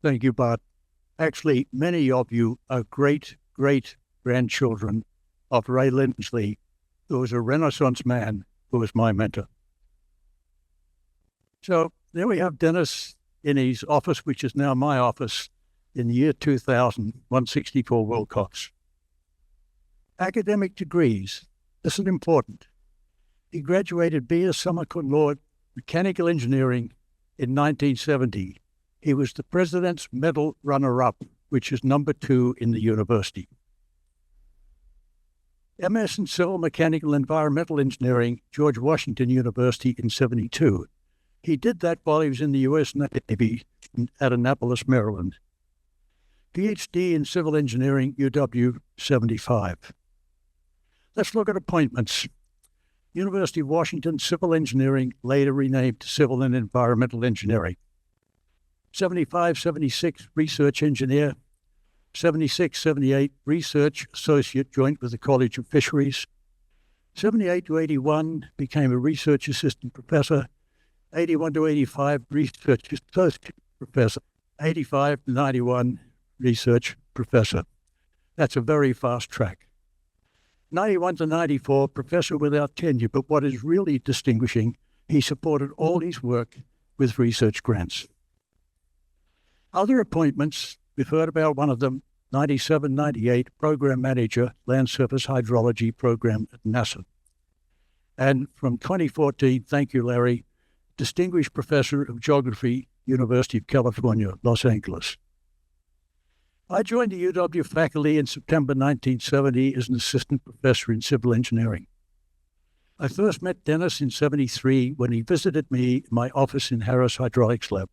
Thank you, Bart. Actually, many of you are great-grandchildren of Ray Lindsley, who was a Renaissance man who was my mentor. So there we have Dennis in his office, which is now my office, in the year 2000, 164 Wilcox. Academic degrees. This is important. He graduated B.S. summa cum laude mechanical engineering in 1970. He was the President's Medal runner-up, which is number 2 in the university. MS in Civil Mechanical Environmental Engineering, George Washington University in 72. He did that while he was in the U.S. Navy at Annapolis, Maryland. PhD in Civil Engineering, UW 75. Let's look at appointments. University of Washington Civil Engineering, later renamed Civil and Environmental Engineering. 75, 76, Research Engineer. 76, 78, Research Associate, joint with the College of Fisheries. 78 to 81, became a Research Assistant Professor. 81 to 85, Research Associate Professor. 85 to 91, Research Professor. That's a very fast track. 91 to 94, Professor without tenure, but what is really distinguishing, he supported all his work with research grants. Other appointments, we've heard about one of them, 97, 98, Program Manager, Land Surface Hydrology Program at NASA. And from 2014, thank you, Larry, Distinguished Professor of Geography, University of California, Los Angeles. I joined the UW faculty in September 1970 as an assistant professor in civil engineering. I first met Dennis in 73 when he visited me in my office in Harris Hydraulics Lab.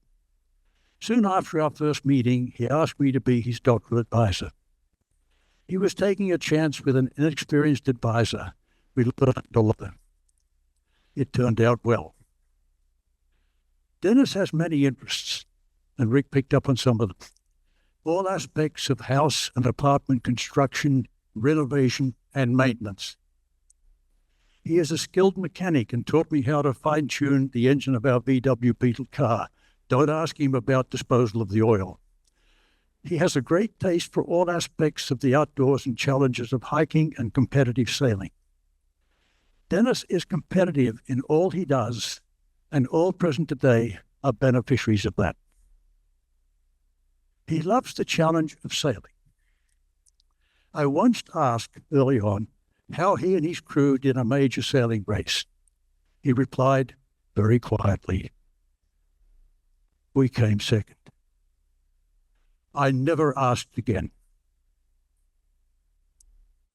Soon after our first meeting, he asked me to be his doctoral advisor. He was taking a chance with an inexperienced advisor. We learned a lot. It turned out well. Dennis has many interests, and Rick picked up on some of them. All aspects of house and apartment construction, renovation, and maintenance. He is a skilled mechanic and taught me how to fine-tune the engine of our VW Beetle car. Don't ask him about disposal of the oil. He has a great taste for all aspects of the outdoors and challenges of hiking and competitive sailing. Dennis is competitive in all he does, and all present today are beneficiaries of that. He loves the challenge of sailing. I once asked early on how he and his crew did a major sailing race. He replied very quietly, "We came second." I never asked again.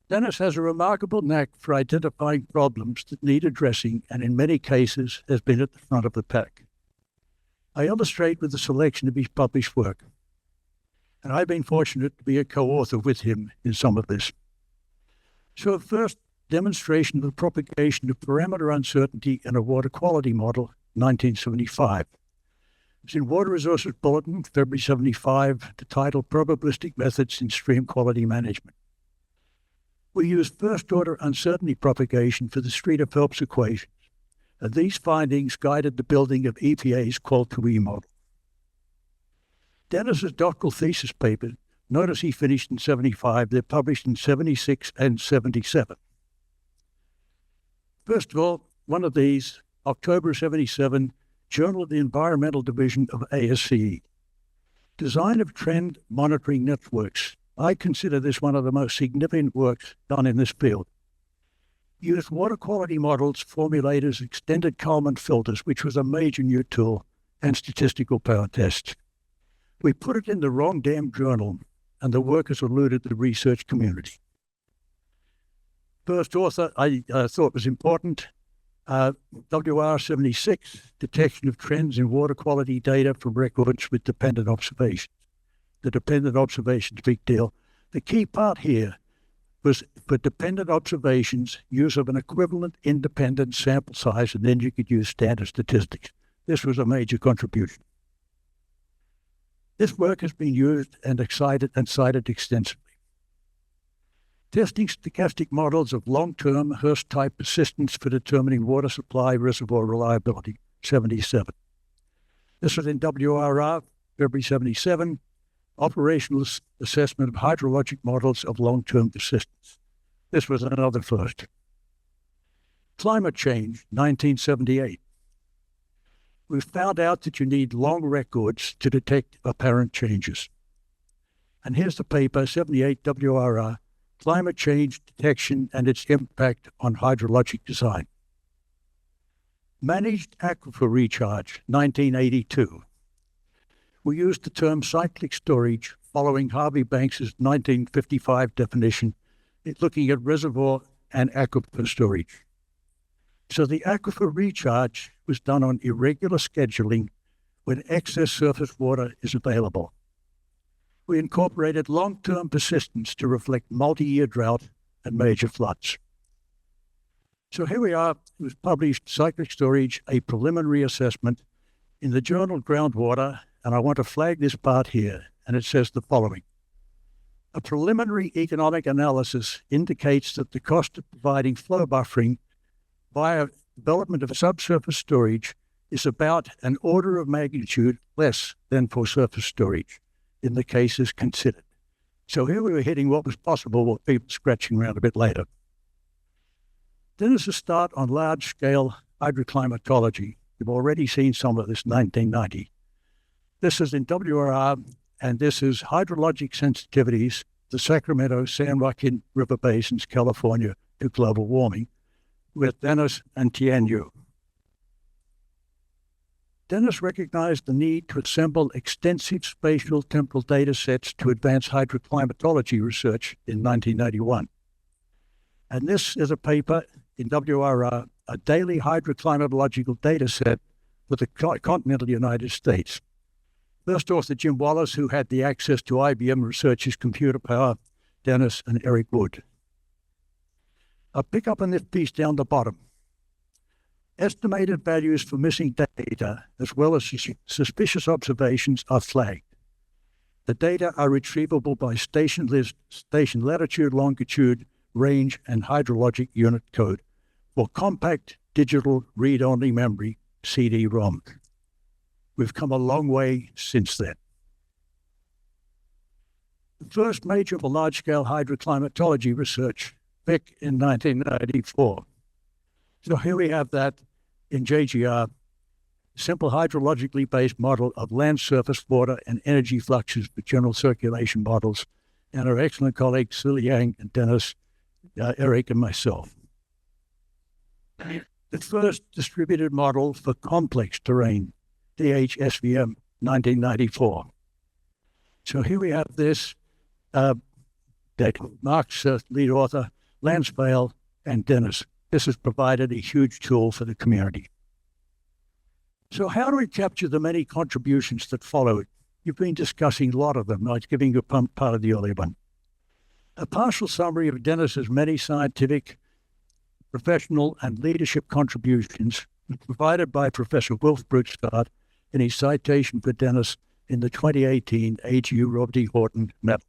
Dennis has a remarkable knack for identifying problems that need addressing, and in many cases has been at the front of the pack. I illustrate with a selection of his published work, and I've been fortunate to be a co-author with him in some of this. So first, demonstration of the propagation of parameter uncertainty in a water quality model, 1975. It's in Water Resources Bulletin, February 75, the title Probabilistic Methods in Stream Quality Management. We used first-order uncertainty propagation for the Streeter-Phelps equations, and these findings guided the building of EPA's Qual2E model. Dennis's doctoral thesis paper, notice he finished in 75, they're published in 76 and 77. First of all, one of these, October 77, Journal of the Environmental Division of ASCE. Design of Trend Monitoring Networks. I consider this one of the most significant works done in this field. Used water quality models, formulators, extended Kalman filters, which was a major new tool, and statistical power tests. We put it in the wrong damn journal, and the work has eluded the research community. First author I thought was important, WR76, Detection of Trends in Water Quality Data from Records with Dependent Observations. The dependent observations, big deal. The key part here was for dependent observations, use of an equivalent independent sample size, and then you could use standard statistics. This was a major contribution. This work has been used and cited extensively. Testing stochastic models of long-term Hurst-type persistence for determining water supply reservoir reliability, 77. This was in WRR February 77, operational assessment of hydrologic models of long-term persistence. This was another first. Climate change, 1978. We found out that you need long records to detect apparent changes. And here's the paper, 78 WRR, Climate Change Detection and its Impact on Hydrologic Design. Managed Aquifer Recharge, 1982. We used the term cyclic storage following Harvey Banks's 1955 definition, looking at reservoir and aquifer storage. So the aquifer recharge was done on irregular scheduling when excess surface water is available. We incorporated long-term persistence to reflect multi-year drought and major floods. So here we are. It was published, Cyclic Storage, a preliminary assessment in the journal Groundwater, and I want to flag this part here, and it says the following. A preliminary economic analysis indicates that the cost of providing flow buffering via development of subsurface storage is about an order of magnitude less than for surface storage in the cases considered. So here we were hitting what was possible with people scratching around a bit later. Then as a start on large-scale hydroclimatology, you've already seen some of this in 1990. This is in WRR, and this is hydrologic sensitivities, the Sacramento, San Joaquin River basins, California, to global warming, with Dennis and Tianyu. Dennis recognized the need to assemble extensive spatial temporal data sets to advance hydroclimatology research in 1991. And this is a paper in WRR, a daily hydroclimatological data set for the continental United States. First author Jim Wallace, who had the access to IBM Research's computer power, Dennis and Eric Wood. I'll pick up on this piece down the bottom. Estimated values for missing data, as well as suspicious observations, are flagged. The data are retrievable by station list, station latitude, longitude, range, and hydrologic unit code for compact digital read-only memory, CD-ROM. We've come a long way since then. The first major for large-scale hydroclimatology research, BIC in 1994. So here we have that in JGR, simple hydrologically based model of land surface water and energy fluxes for general circulation models, and our excellent colleagues, Sili Yang and Dennis, Eric and myself. The first distributed model for complex terrain, DHSVM, 1994. So here we have this, that Mark's lead author, Lansvale and Dennis. This has provided a huge tool for the community. So how do we capture the many contributions that followed? You've been discussing a lot of them. I was giving you part of the earlier one. A partial summary of Dennis's many scientific, professional, and leadership contributions was provided by Professor Wilf Broussard in his citation for Dennis in the 2018 AGU Robert E. Horton Medal.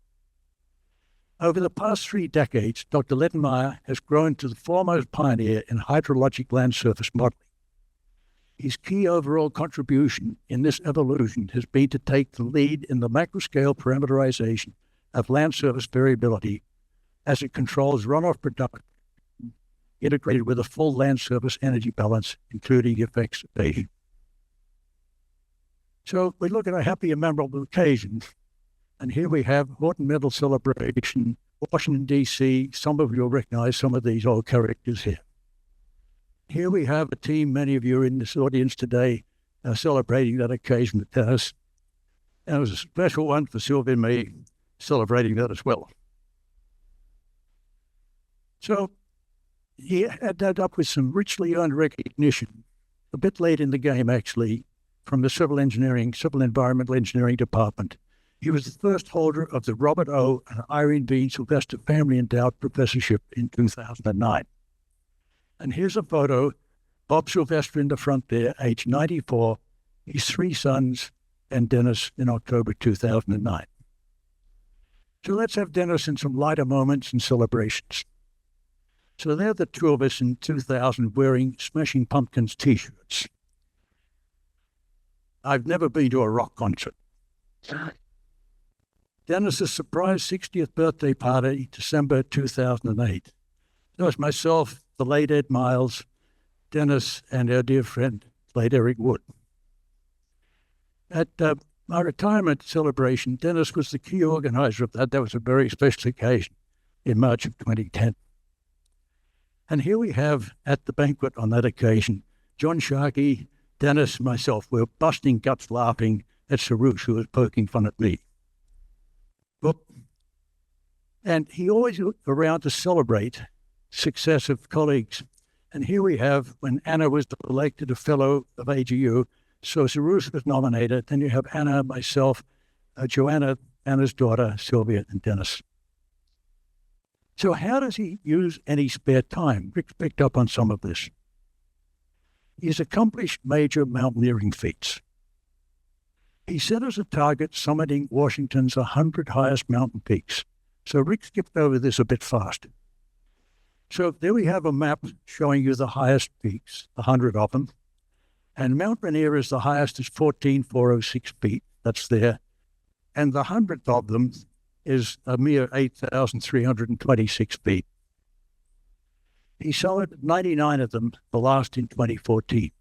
Over the past 3 decades, Dr. Lettenmaier has grown to the foremost pioneer in hydrologic land surface modeling. His key overall contribution in this evolution has been to take the lead in the macroscale parameterization of land surface variability as it controls runoff production, integrated with a full land surface energy balance, including effects of evasion. So we look at a happy and memorable occasion. And here we have Horton Medal celebration, Washington, D.C. Some of you will recognize some of these old characters here. Here we have a team, many of you are in this audience today, celebrating that occasion with Dennis. And it was a special one for Sylvia and me, celebrating that as well. So he ended up with some richly earned recognition, a bit late in the game actually, from the Civil Environmental Engineering Department. He was the first holder of the Robert O. and Irene B. Sylvester Family Endowed Professorship in 2009. And here's a photo, Bob Sylvester in the front there, age 94, his 3 sons, and Dennis in October 2009. So let's have Dennis in some lighter moments and celebrations. So they're the 2 of us in 2000 wearing Smashing Pumpkins t-shirts. I've never been to a rock concert, Dennis's surprise 60th birthday party, December 2008. It was myself, the late Ed Miles, Dennis, and our dear friend, late Eric Wood. At my retirement celebration, Dennis was the key organizer of that. That was a very special occasion in March of 2010. And here we have, at the banquet on that occasion, John Sharkey, Dennis, myself. We're busting guts laughing at Sarouche, who was poking fun at me. And he always looked around to celebrate success of colleagues. And here we have, when Anna was elected a fellow of AGU, so Sarouche was nominated. Then you have Anna, myself, Joanna, Anna's daughter, Sylvia, and Dennis. So how does he use any spare time? Rick picked up on some of this. He's accomplished major mountaineering feats. He set as a target summiting Washington's 100 highest mountain peaks. So Rick skipped over this a bit fast. So there we have a map showing you the highest peaks, 100 of them. And Mount Rainier is the highest, is 14,406 feet. That's there. And the 100th of them is a mere 8,326 feet. He summited 99 of them, the last in 2014.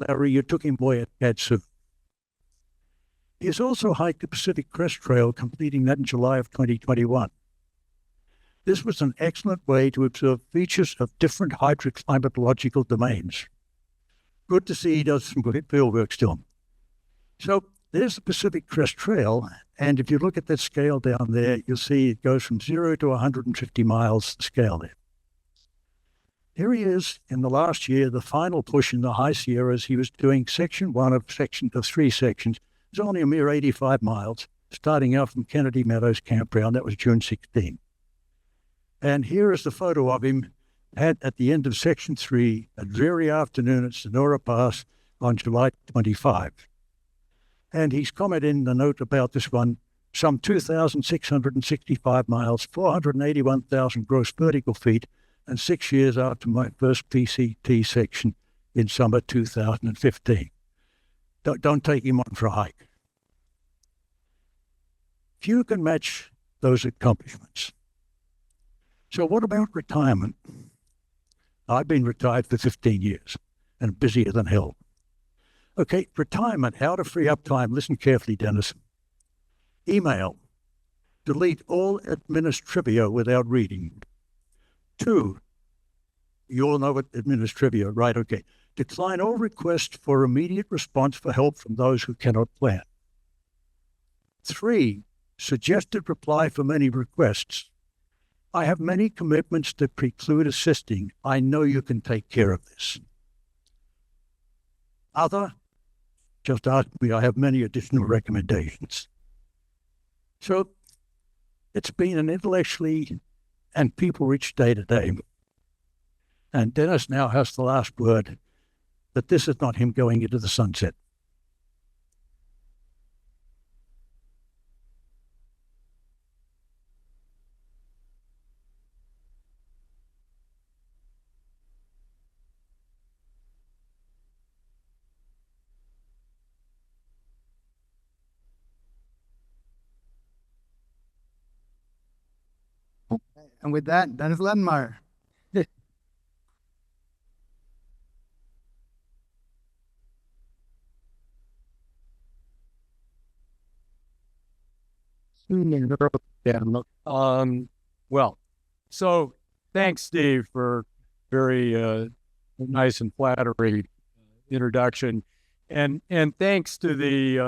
Larry, you took him away at Katsu. He has also hiked the Pacific Crest Trail, completing that in July of 2021. This was an excellent way to observe features of different hydroclimatological domains. Good to see he does some good field work still. So there's the Pacific Crest Trail, and if you look at that scale down there, you'll see it goes from 0 to 150 miles, the scale there. Here he is in the last year, the final push in the High Sierras. He was doing section one of 3 sections. It's only a mere 85 miles, starting out from Kennedy Meadows Campground. That was June 16. And here is the photo of him at the end of section 3, a dreary afternoon at Sonora Pass on July 25. And he's commented in the note about this one, some 2,665 miles, 481,000 gross vertical feet, and 6 years after my first PCT section in summer 2015. Don't take him on for a hike. Few can match those accomplishments. So what about retirement? I've been retired for 15 years and busier than hell. Okay, retirement, how to free up time. Listen carefully, Dennis. Email. Delete all administrivia without reading. 2, you all know what administrivia, right? Okay. Decline all requests for immediate response for help from those who cannot plan. 3, suggested reply for many requests. I have many commitments that preclude assisting. I know you can take care of this. Other, just ask me. I have many additional recommendations. So it's been an intellectually and people-rich day today. And Dennis now has the last word, that this is not him going into the sunset. And with that, Dennis Lettenmaier. Well, so thanks, Steve, for very nice and flattering introduction, and thanks to the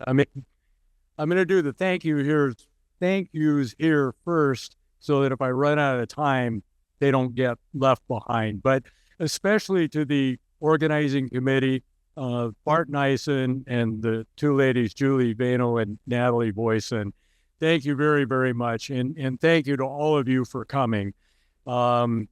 I'm going to do the thank yous here first, so that if I run out of time, they don't get left behind. But especially to the organizing committee, Bart Nyssen and the two ladies, Julie Vano and Natalie Boyson. Thank you very, very much. And thank you to all of you for coming. Many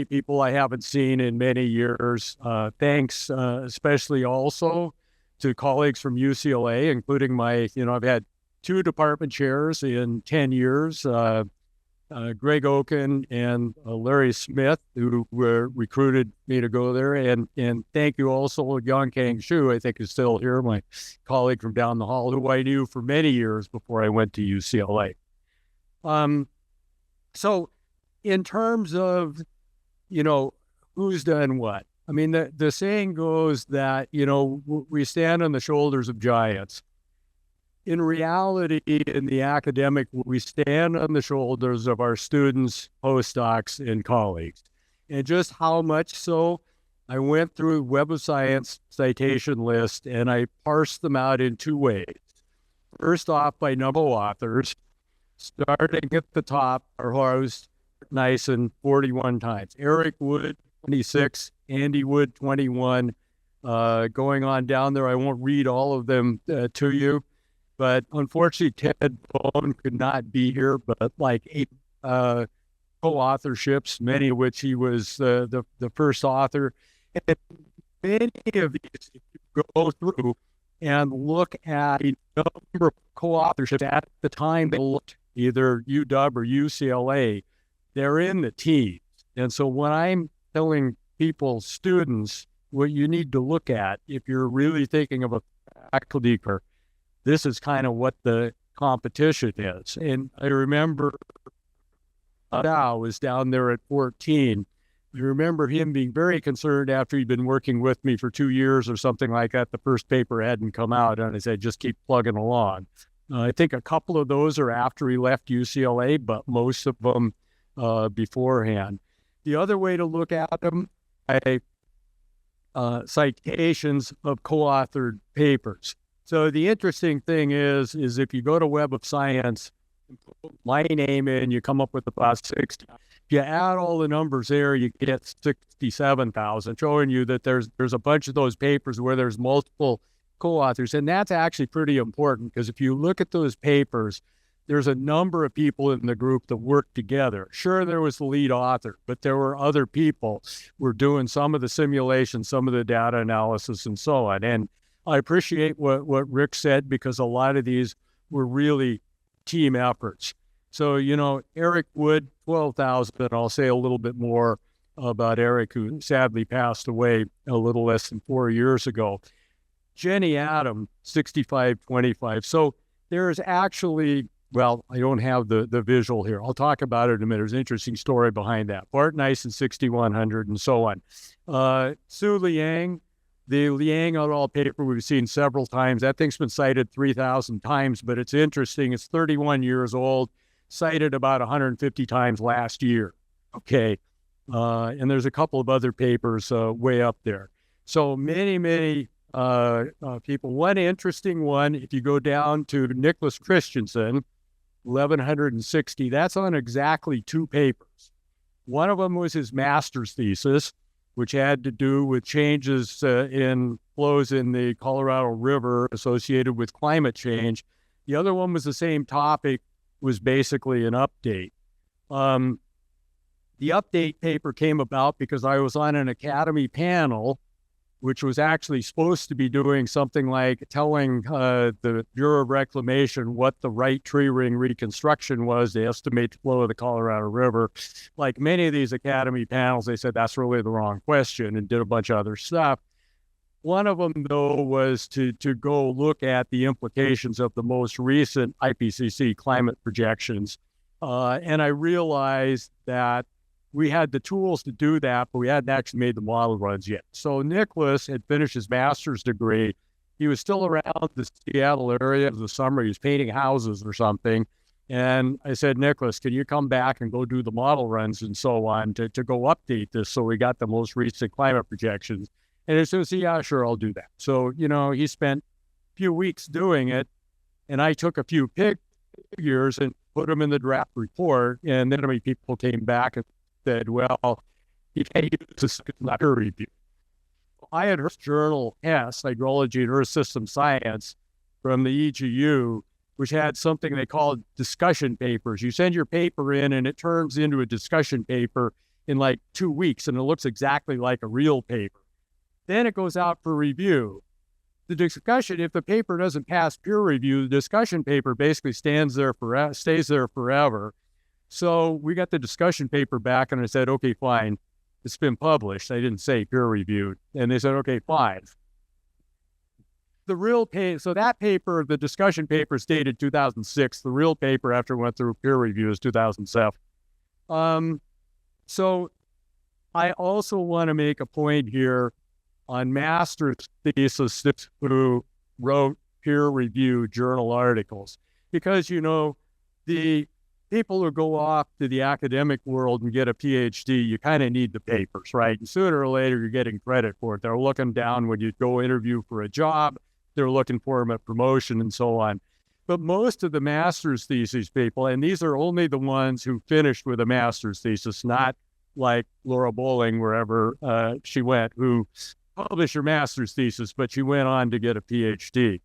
people I haven't seen in many years. Thanks especially also to colleagues from UCLA, including I've had 2 department chairs in 10 years. Greg Oken and Larry Smith, who were recruited me to go there. And thank you also, Yang Kang Shu, I think is still here, my colleague from down the hall, who I knew for many years before I went to UCLA. So in terms of, who's done what? I mean, the saying goes that, we stand on the shoulders of giants. In reality, in the academic, we stand on the shoulders of our students, postdocs, and colleagues. And just how much so, I went through Web of Science citation list, and I parsed them out in two ways. First off, by number of authors, starting at the top, our host, Nyssen, 41 times. Eric Wood, 26. Andy Wood, 21. Going on down there, I won't read all of them to you. But unfortunately, Ted Bone could not be here, but like 8 co-authorships, many of which he was the first author. And many of these, if you go through and look at a number of co-authorships at the time they looked, either UW or UCLA, they're in the teens. And so when I'm telling people, students, what you need to look at, if you're really thinking of a faculty career, this is kind of what the competition is. And I remember Dow was down there at 14. I remember him being very concerned after he'd been working with me for 2 years or something like that. The first paper hadn't come out, and I said, just keep plugging along. I think a couple of those are after he left UCLA, but most of them beforehand. The other way to look at them, citations of co-authored papers. So the interesting thing is if you go to Web of Science, put my name in, you come up with about 60. If you add all the numbers there, you get 67,000, showing you that there's a bunch of those papers where there's multiple co-authors. And that's actually pretty important, because if you look at those papers, there's a number of people in the group that worked together. Sure, there was the lead author, but there were other people who were doing some of the simulation, some of the data analysis, and so on. And I appreciate what Rick said, because a lot of these were really team efforts. So, Eric Wood, 12,000, and I'll say a little bit more about Eric, who sadly passed away a little less than 4 years ago. Jenny Adam, 6,525. So there's actually, well, I don't have the visual here. I'll talk about it in a minute. There's an interesting story behind that. Bart Nyssen, 6,100, and so on. Sue Liang, the Liang et al. Paper we've seen several times. That thing's been cited 3,000 times, but it's interesting. It's 31 years old, cited about 150 times last year. Okay. And there's a couple of other papers way up there. So many people. One interesting one, if you go down to Nicholas Christensen, 1,160, that's on exactly 2 papers. One of them was his master's thesis, which had to do with changes in flows in the Colorado River associated with climate change. The other one was the same topic, was basically an update. The update paper came about because I was on an academy panel, which was actually supposed to be doing something like telling the Bureau of Reclamation what the right tree ring reconstruction was to estimate the flow of the Colorado River. Like many of these academy panels, they said that's really the wrong question and did a bunch of other stuff. One of them, though, was to go look at the implications of the most recent IPCC climate projections. And I realized that we had the tools to do that, but we hadn't actually made the model runs yet. So Nicholas had finished his master's degree. He was still around the Seattle area in the summer. He was painting houses or something. And I said, Nicholas, can you come back and go do the model runs and so on to go update this so we got the most recent climate projections? And he said, yeah, sure, I'll do that. So, he spent a few weeks doing it, and I took a few figures and put them in the draft report. And then many people came back and said, well, you can't use this, it's not peer review. I had heard journal S, Hydrology and Earth System Science, from the EGU, which had something they called discussion papers. You send your paper in and it turns into a discussion paper in like 2 weeks, and it looks exactly like a real paper. Then it goes out for review. The discussion, if the paper doesn't pass peer review, the discussion paper basically stays there forever. So we got the discussion paper back, and I said, okay, fine. It's been published. I didn't say peer reviewed. And they said, okay, fine. The real so that paper, the discussion paper is dated 2006. The real paper, after it went through peer review, is 2007. So I also want to make a point here on master's thesis who wrote peer-reviewed journal articles, because, the people who go off to the academic world and get a PhD, you kind of need the papers, right? And sooner or later, you're getting credit for it. They're looking down when you go interview for a job. They're looking for them at promotion and so on. But most of the master's thesis people, and these are only the ones who finished with a master's thesis, not like Laura Bowling, wherever she went, who published her master's thesis, but she went on to get a PhD.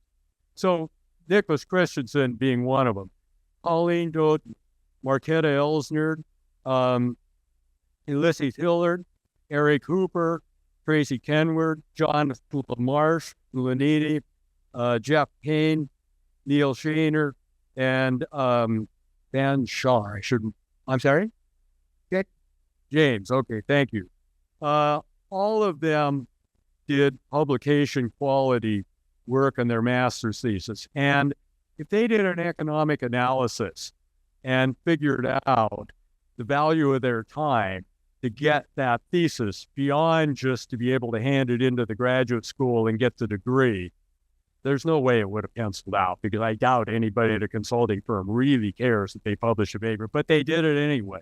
So Nicholas Christensen being one of them. Pauline Dote, Marquetta Elsner, Ulysses Hillard, Eric Hooper, Tracy Kenward, John Marsh, Lanini, Jeff Payne, Neil Shaner, and Ben Shaw. I'm sorry? Okay. James. Okay, thank you. All of them did publication quality work on their master's thesis. And if they did an economic analysis and figured out the value of their time to get that thesis beyond just to be able to hand it into the graduate school and get the degree, there's no way it would have penciled out, because I doubt anybody at a consulting firm really cares that they publish a paper, but they did it anyway.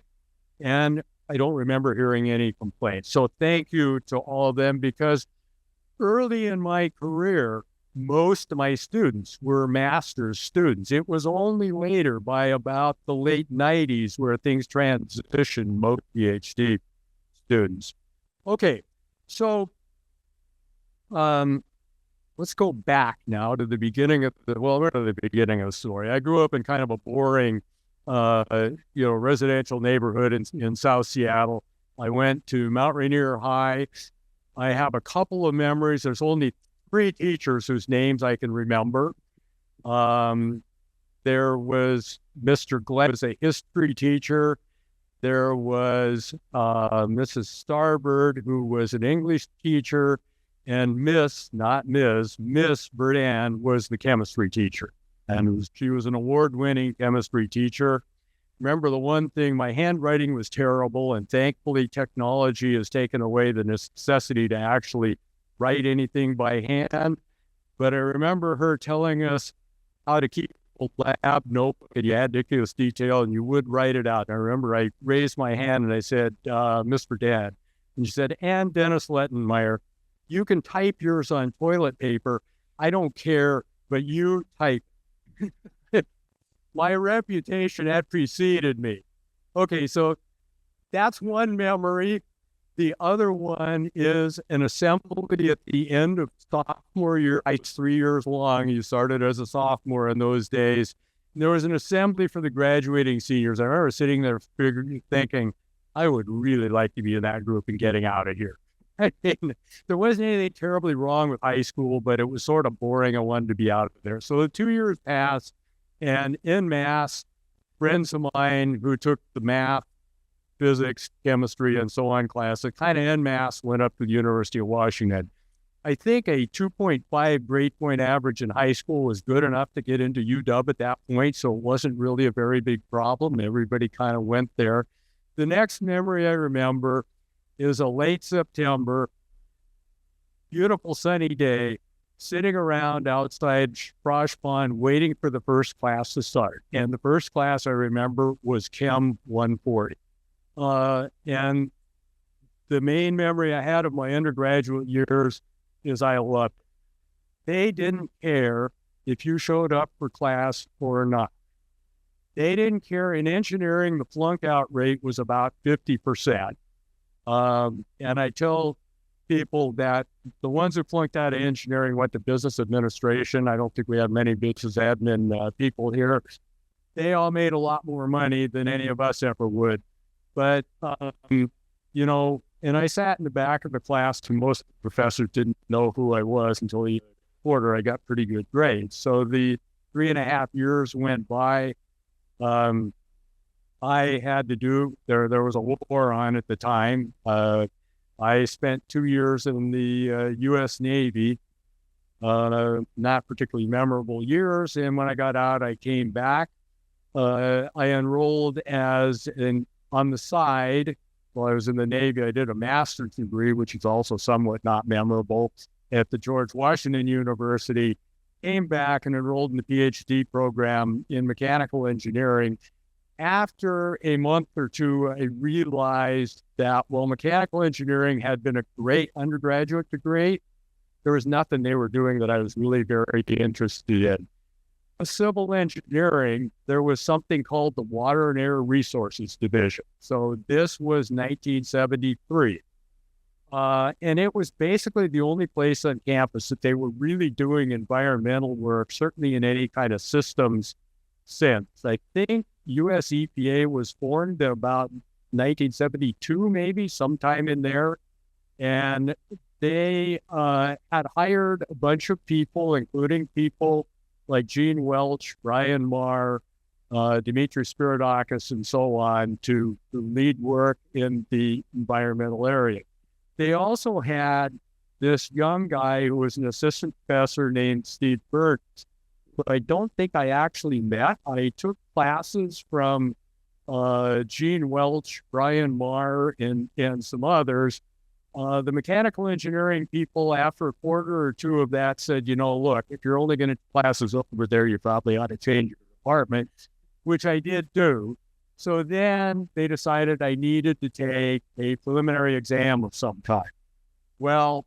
And I don't remember hearing any complaints. So thank you to all of them, because early in my career, most of my students were master's students. It was only later, by about the late 90s, where things transitioned most PhD students. Okay, so let's go back now to the beginning of the beginning of the story. I grew up in kind of a boring, residential neighborhood in South Seattle. I went to Mount Rainier High. I have a couple of memories. There's only 3 teachers whose names I can remember. There was Mr. Glenn, who was a history teacher. There was Mrs. Starbird, who was an English teacher, and Miss Burdan was the chemistry teacher. And she was an award-winning chemistry teacher. Remember the one thing, my handwriting was terrible, and thankfully technology has taken away the necessity to actually write anything by hand. But I remember her telling us how to keep a lab notebook, and you had ridiculous detail, and you would write it out. And I remember I raised my hand and I said, Mr. Dad. And she said, and Dennis Lettenmaier, you can type yours on toilet paper. I don't care, but you type. My reputation had preceded me. Okay, so that's one memory. The other one is an assembly at the end of sophomore year. It's 3 years long. You started as a sophomore in those days. And there was an assembly for the graduating seniors. I remember sitting there thinking, I would really like to be in that group and getting out of here. I mean, there wasn't anything terribly wrong with high school, but it was sort of boring. I wanted to be out of there. So the 2 years passed, and en masse, friends of mine who took the math, physics, chemistry, and so on classes, kind of en masse went up to the University of Washington. I think a 2.5 grade point average in high school was good enough to get into UW at that point, so it wasn't really a very big problem. Everybody kind of went there. The next memory I remember is a late September, beautiful sunny day, sitting around outside Frosh Pond waiting for the first class to start. And the first class I remember was Chem 140. And the main memory I had of my undergraduate years is I loved it. They didn't care if you showed up for class or not. They didn't care. In engineering, the flunk out rate was about 50%. And I tell people that the ones who flunked out of engineering went to business administration. I don't think we have many business admin people here. They all made a lot more money than any of us ever would. But, and I sat in the back of the class, and most professors didn't know who I was until the quarter I got pretty good grades. So the 3.5 years went by. I had to do. There was a war on at the time. I spent 2 years in the U.S. Navy, not particularly memorable years. And when I got out, I came back. I enrolled on the side. While I was in the Navy, I did a master's degree, which is also somewhat not memorable, at the George Washington University. Came back and enrolled in the PhD program in mechanical engineering. After a month or two, I realized that while mechanical engineering had been a great undergraduate degree, there was nothing they were doing that I was really very interested in. Civil engineering, there was something called the Water and Air Resources Division. So this was 1973. And it was basically the only place on campus that they were really doing environmental work, certainly in any kind of systems sense. I think US EPA was formed about 1972, maybe sometime in there. And they had hired a bunch of people, including people like Gene Welch, Brian Marr, Dimitri Spiridakis, and so on, to lead work in the environmental area. They also had this young guy who was an assistant professor named Steve Burges, but I don't think I actually met. I took classes from Gene Welch, Brian Marr, and some others. The mechanical engineering people, after a quarter or two of that, said, look, if you're only going to classes over there, you probably ought to change your department, which I did do. So then they decided I needed to take a preliminary exam of some kind. Well,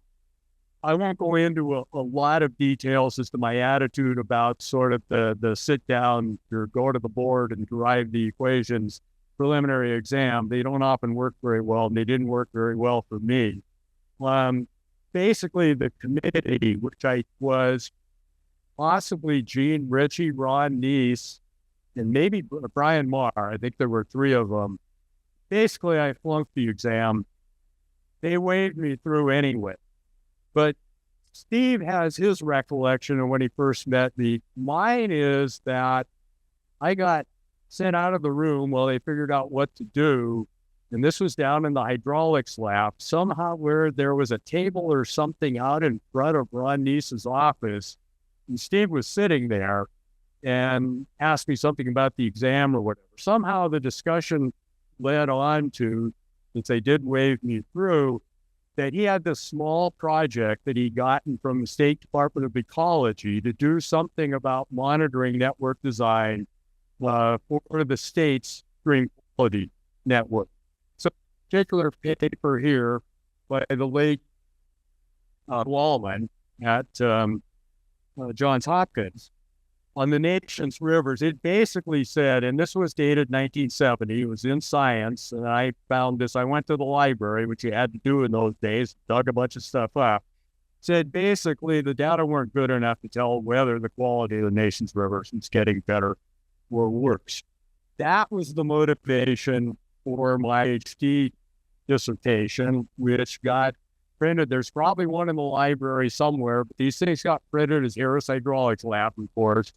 I won't go into a lot of details as to my attitude about sort of the sit down or go to the board and derive the equations preliminary exam. They don't often work very well, and they didn't work very well for me. Basically, the committee, which I was possibly Gene Ritchie, Ron Neese, and maybe Brian Marr, I think there were three of them. Basically, I flunked the exam. They waved me through anyway. But Steve has his recollection of when he first met me. Mine is that I got sent out of the room while they figured out what to do. And this was down in the hydraulics lab, somehow where there was a table or something out in front of Ron Neese's office. And Steve was sitting there and asked me something about the exam or whatever. Somehow the discussion led on to, since they did wave me through, that he had this small project that he'd gotten from the State Department of Ecology to do something about monitoring network design for the state's stream quality network. So, particular paper here by the late Wallman at Johns Hopkins on the nation's rivers. It basically said, and this was dated 1970, it was in Science, and I found this. I went to the library, which you had to do in those days, dug a bunch of stuff up. Said basically the data weren't good enough to tell whether the quality of the nation's rivers was getting better or worse. That was the motivation for my PhD dissertation, which got printed. There's probably one in the library somewhere, but these things got printed as Harris Hydraulics Lab reports.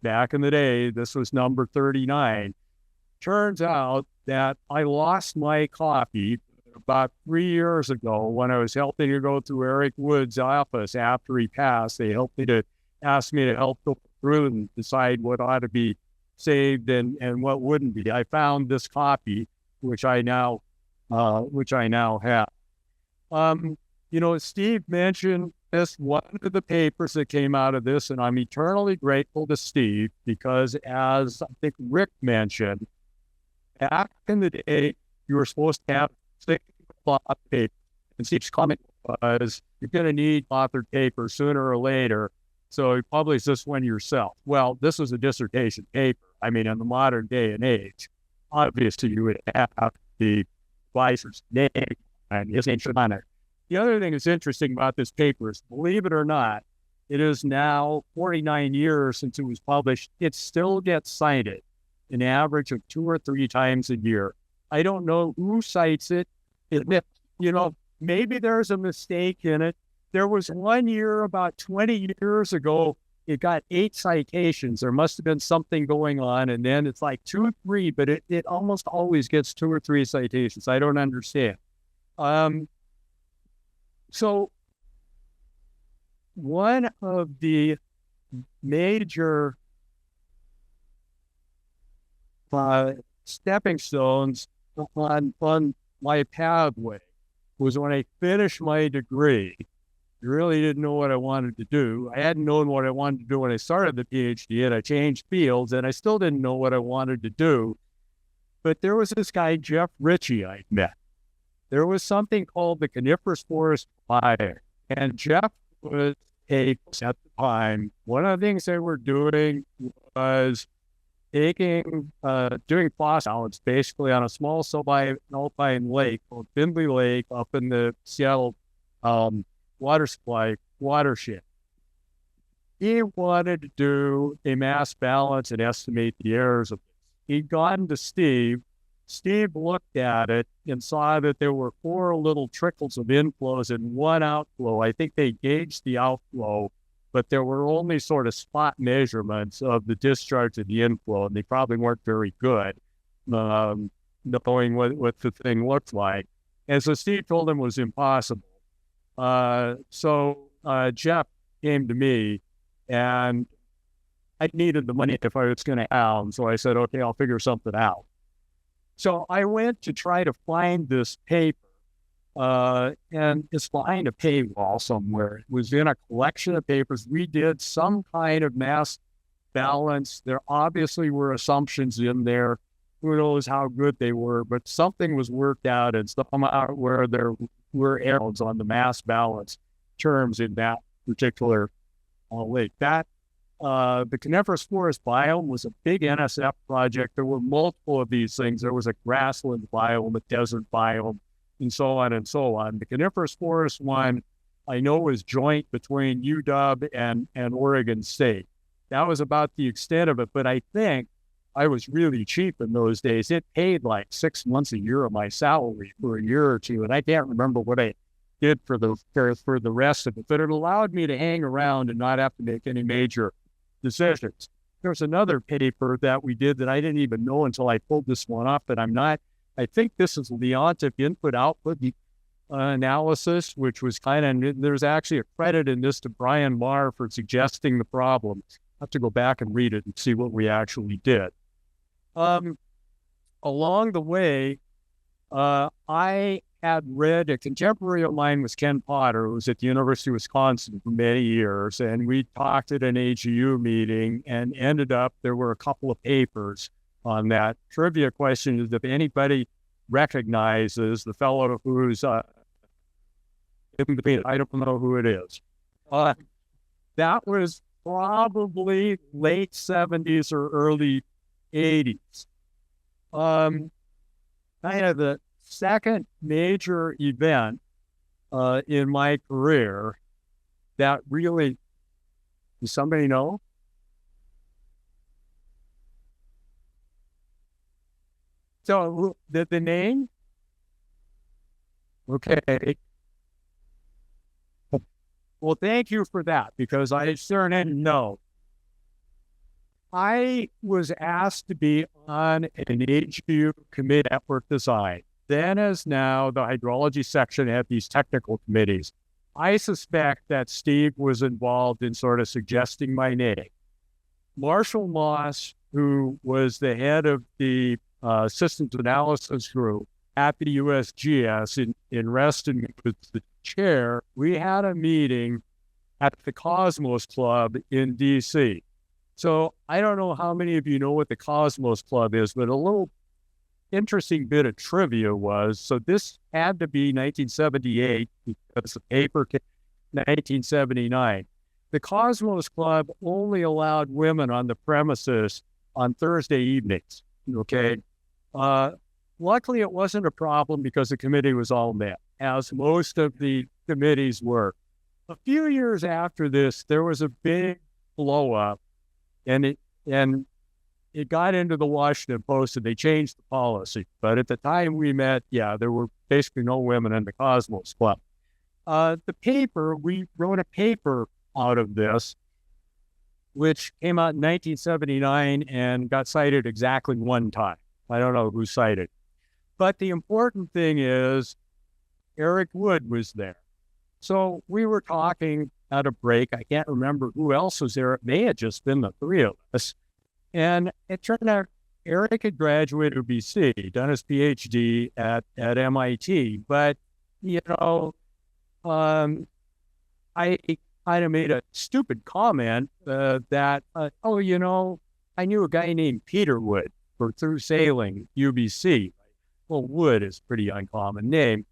Back in the day, this was number 39. Turns out that I lost my copy about 3 years ago when I was helping to go through Eric Wood's office after he passed. They asked me to help go through and decide what ought to be saved and what wouldn't be. I found this copy, which I now have. Steve mentioned this, one of the papers that came out of this, and I'm eternally grateful to Steve because, as I think Rick mentioned, back in the day, you were supposed to have 6 authored papers. And Steve's comment was, you're going to need authored paper sooner or later, so you publish this one yourself. Well, this was a dissertation paper. I mean, in the modern day and age, obviously you would have the advisor's name and his name on it. The other thing that's interesting about this paper is, believe it or not, it is now 49 years since it was published. It still gets cited an average of 2 or 3 times a year. I don't know who cites it. Maybe there's a mistake in it. There was one year about 20 years ago it got 8 citations. There must have been something going on, and then it's like 2 or 3, but it almost always gets 2 or 3 citations. I don't understand. So one of the major stepping stones on my pathway was when I finished my degree. I really didn't know what I wanted to do. I hadn't known what I wanted to do when I started the PhD, and I changed fields, and I still didn't know what I wanted to do. But there was this guy, Jeff Ritchie, I met. There was something called the coniferous forest fire, and Jeff was at the time. One of the things they were doing was doing fossil balance basically on a small subalpine lake called Findlay Lake up in the Seattle water supply watershed. He wanted to do a mass balance and estimate the errors of this. He'd gone to Steve. Steve looked at it and saw that there were 4 little trickles of inflows and 1 outflow. I think they gauged the outflow, but there were only sort of spot measurements of the discharge of the inflow, and they probably weren't very good, knowing what the thing looked like. And so Steve told him it was impossible. So Jeff came to me, and I needed the money if I was going to out. So I said, okay, I'll figure something out. So I went to try to find this paper, and it's behind a paywall somewhere. It was in a collection of papers. We did some kind of mass balance. There obviously were assumptions in there. Who knows how good they were, but something was worked out, and somehow where there were errors on the mass balance terms in that particular lake. The coniferous forest biome was a big NSF project. There were multiple of these things. There was a grassland biome, a desert biome, and so on and so on. The coniferous forest one, I know, was joint between UW and Oregon State. That was about the extent of it, but I think I was really cheap in those days. It paid like 6 months a year of my salary for a year or two, and I can't remember what I did for the rest of it, but it allowed me to hang around and not have to make any major decisions. There's another paper that we did that I didn't even know until I pulled this one up, but I think this is Leontief input-output analysis, which was there's actually a credit in this to Brian Marr for suggesting the problem. I have to go back and read it and see what we actually did. Along the way, I had read, a contemporary of mine was Ken Potter, who was at the University of Wisconsin for many years, and we talked at an AGU meeting and ended up, there were a couple of papers on that. Trivia question is if anybody recognizes the fellow who's I don't know who it is. That was probably late 70s or early 80s. Kind of the second major event in my career that really, does somebody know? So the name? Okay. Well, thank you for that, because I sure didn't know. I was asked to be on an AGU committee network design. Then as now, the hydrology section had these technical committees. I suspect that Steve was involved in sort of suggesting my name. Marshall Moss, who was the head of the systems analysis group at the USGS in Reston, was the chair. We had a meeting at the Cosmos Club in DC. So I don't know how many of you know what the Cosmos Club is, but a little interesting bit of trivia was, so this had to be 1978 because the paper came 1979. The Cosmos Club only allowed women on the premises on Thursday evenings, okay? Luckily, it wasn't a problem because the committee was all met, as most of the committees were. A few years after this, there was a big blow-up, and it got into the Washington Post, and they changed the policy. But at the time we met, there were basically no women in the Cosmos Club. We wrote a paper out of this, which came out in 1979 and got cited exactly one time. I don't know who cited. But the important thing is Eric Wood was there. So we were talking at a break. I can't remember who else was there. It may have just been the three of us. And it turned out Eric had graduated UBC, done his PhD at MIT. But, I kind of made a stupid comment that, I knew a guy named Peter Wood through sailing UBC. Well, Wood is a pretty uncommon name,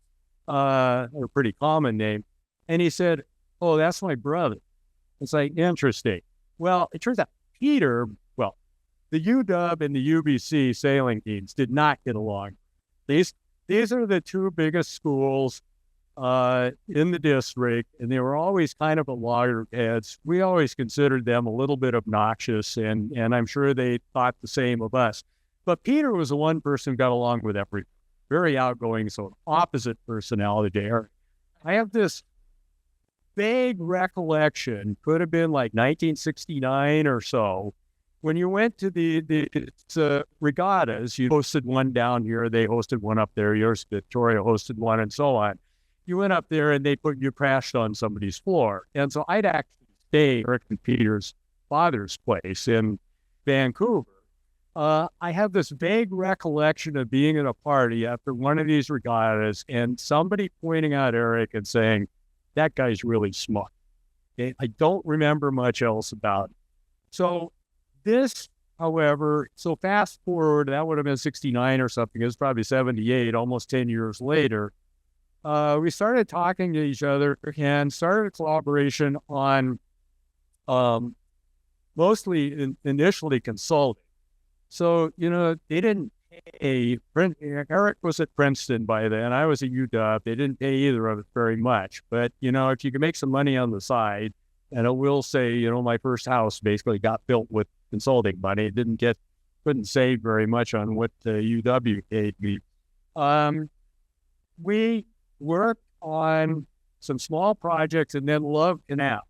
or pretty common name. And he said, oh, that's my brother. It's like, interesting. Well, it turns out Peter, the UW and the UBC sailing teams did not get along. These are the two biggest schools in the district, and they were always kind of at loggerheads. We always considered them a little bit obnoxious, and I'm sure they thought the same of us. But Peter was the one person who got along with everyone. Very outgoing, so opposite personality to Eric. I have this vague recollection, could have been like 1969 or so, when you went to the regattas. You hosted one down here, they hosted one up there, yours, Victoria hosted one, and so on. You went up there and you crashed on somebody's floor. And so I'd actually stay at Eric and Peter's father's place in Vancouver. I have this vague recollection of being at a party after one of these regattas and somebody pointing out Eric and saying, that guy's really smart. Okay? I don't remember much else about it. So this, however, so fast forward, that would have been 69 or something. It was probably 78, almost 10 years later. We started talking to each other and started a collaboration on mostly initially consulting. So, they didn't pay. Eric was at Princeton by then. I was at UW. They didn't pay either of us very much. But, if you can make some money on the side, and I will say, my first house basically got built with consulting money. It couldn't save very much on what UW paid me. We worked on some small projects and then Love Canal.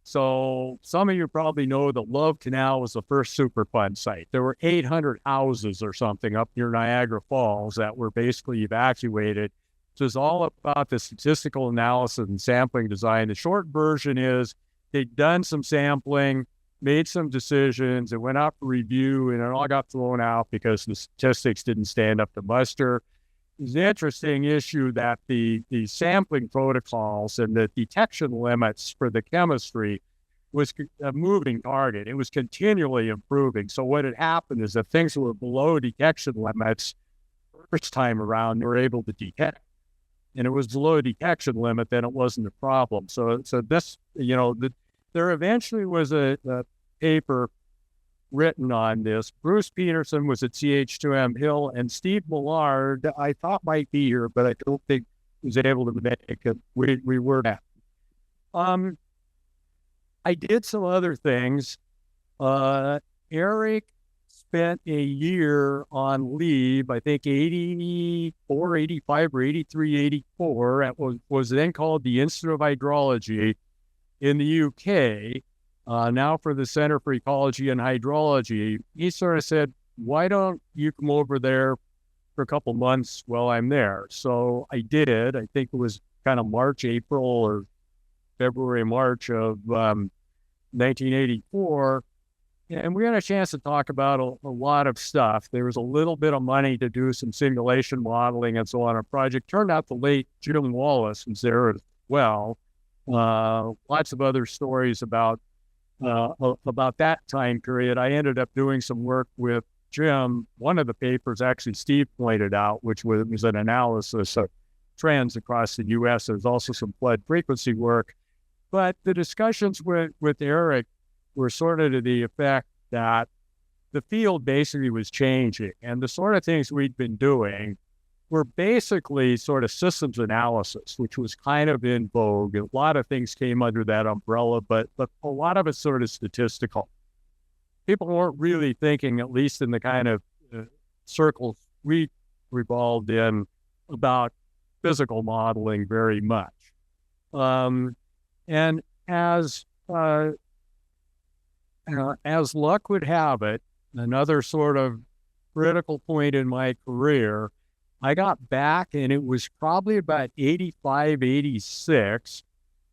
So some of you probably know that Love Canal was the first Superfund site. There were 800 houses or something up near Niagara Falls that were basically evacuated. So it's all about the statistical analysis and sampling design. The short version is they'd done some sampling, made some decisions, it went out for review, and it all got thrown out because the statistics didn't stand up to muster. It's an interesting issue that the sampling protocols and the detection limits for the chemistry was a moving target. It was continually improving. So what had happened is that things that were below detection limits first time around, they were able to detect. And it was below detection limit, then it wasn't a problem. So this, there eventually was a paper written on this. Bruce Peterson was at CH2M Hill, and Steve Millard, I thought might be here, but I don't think was able to make it. We were at. I did some other things. Eric spent a year on leave, I think 84, 85, or 83, 84, at what was then called the Institute of Hydrology in the UK. Now for the Center for Ecology and Hydrology. He sort of said, why don't you come over there for a couple months while I'm there? So I did. I think it was kind of March, April, or February, March of 1984. And we had a chance to talk about a lot of stuff. There was a little bit of money to do some simulation modeling and so on. A project turned out the late Jim Wallace was there as well. Lots of other stories about that time period. I ended up doing some work with Jim. One of the papers actually Steve pointed out, which was an analysis of trends across the U.S. There's also some flood frequency work. But the discussions with Eric were sort of to the effect that the field basically was changing, and the sort of things we'd been doing were basically sort of systems analysis, which was kind of in vogue. A lot of things came under that umbrella, but a lot of it's sort of statistical. People weren't really thinking, at least in the kind of circles we revolved in, about physical modeling very much. And as as luck would have it, another sort of critical point in my career, I got back and it was probably about 85, 86,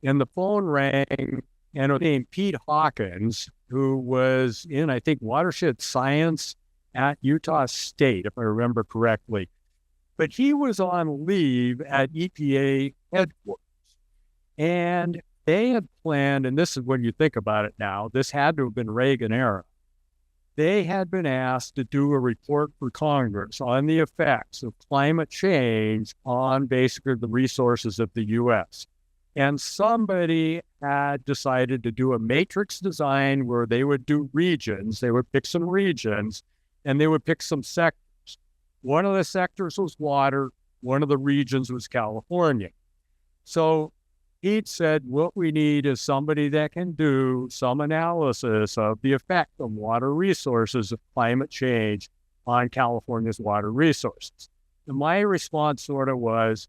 and the phone rang, and it named Pete Hawkins, who was in, I think, watershed science at Utah State, if I remember correctly. But he was on leave at EPA headquarters. And they had planned, and this is when you think about it now, this had to have been Reagan era. They had been asked to do a report for Congress on the effects of climate change on basically the resources of the U.S. And somebody had decided to do a matrix design where they would do regions. They would pick some regions, and they would pick some sectors. One of the sectors was water. One of the regions was California. So Pete said, what we need is somebody that can do some analysis of the effect of water resources of climate change on California's water resources. And my response sort of was,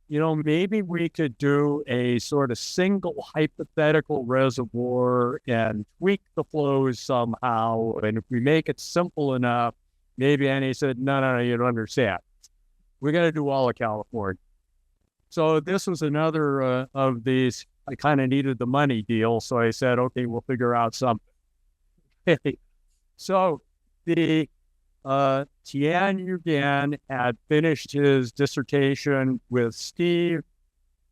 maybe we could do a sort of single hypothetical reservoir and tweak the flows somehow. And if we make it simple enough, maybe. And he said, no, you don't understand. We got to do all of California. So this was another of these, I kind of needed the money deal. So I said, okay, we'll figure out something. So the Tian Yugan had finished his dissertation with Steve.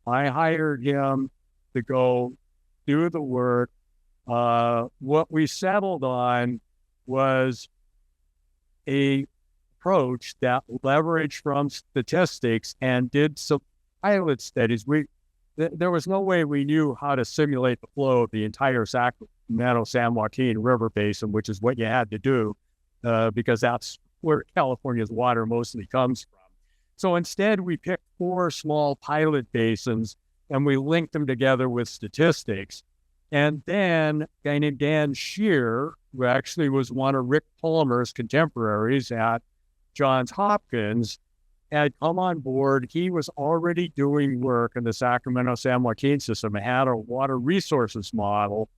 I hired him to go do the work. What we settled on was a approach that leveraged from statistics and did some pilot studies. There was no way we knew how to simulate the flow of the entire Sacramento-San Joaquin River Basin, which is what you had to do because that's where California's water mostly comes from. So instead, we picked 4 small pilot basins and we linked them together with statistics. And then a guy named Dan Shear, who actually was one of Rick Palmer's contemporaries at Johns Hopkins, had come on board. He was already doing work in the Sacramento-San Joaquin system. It had a water resources model.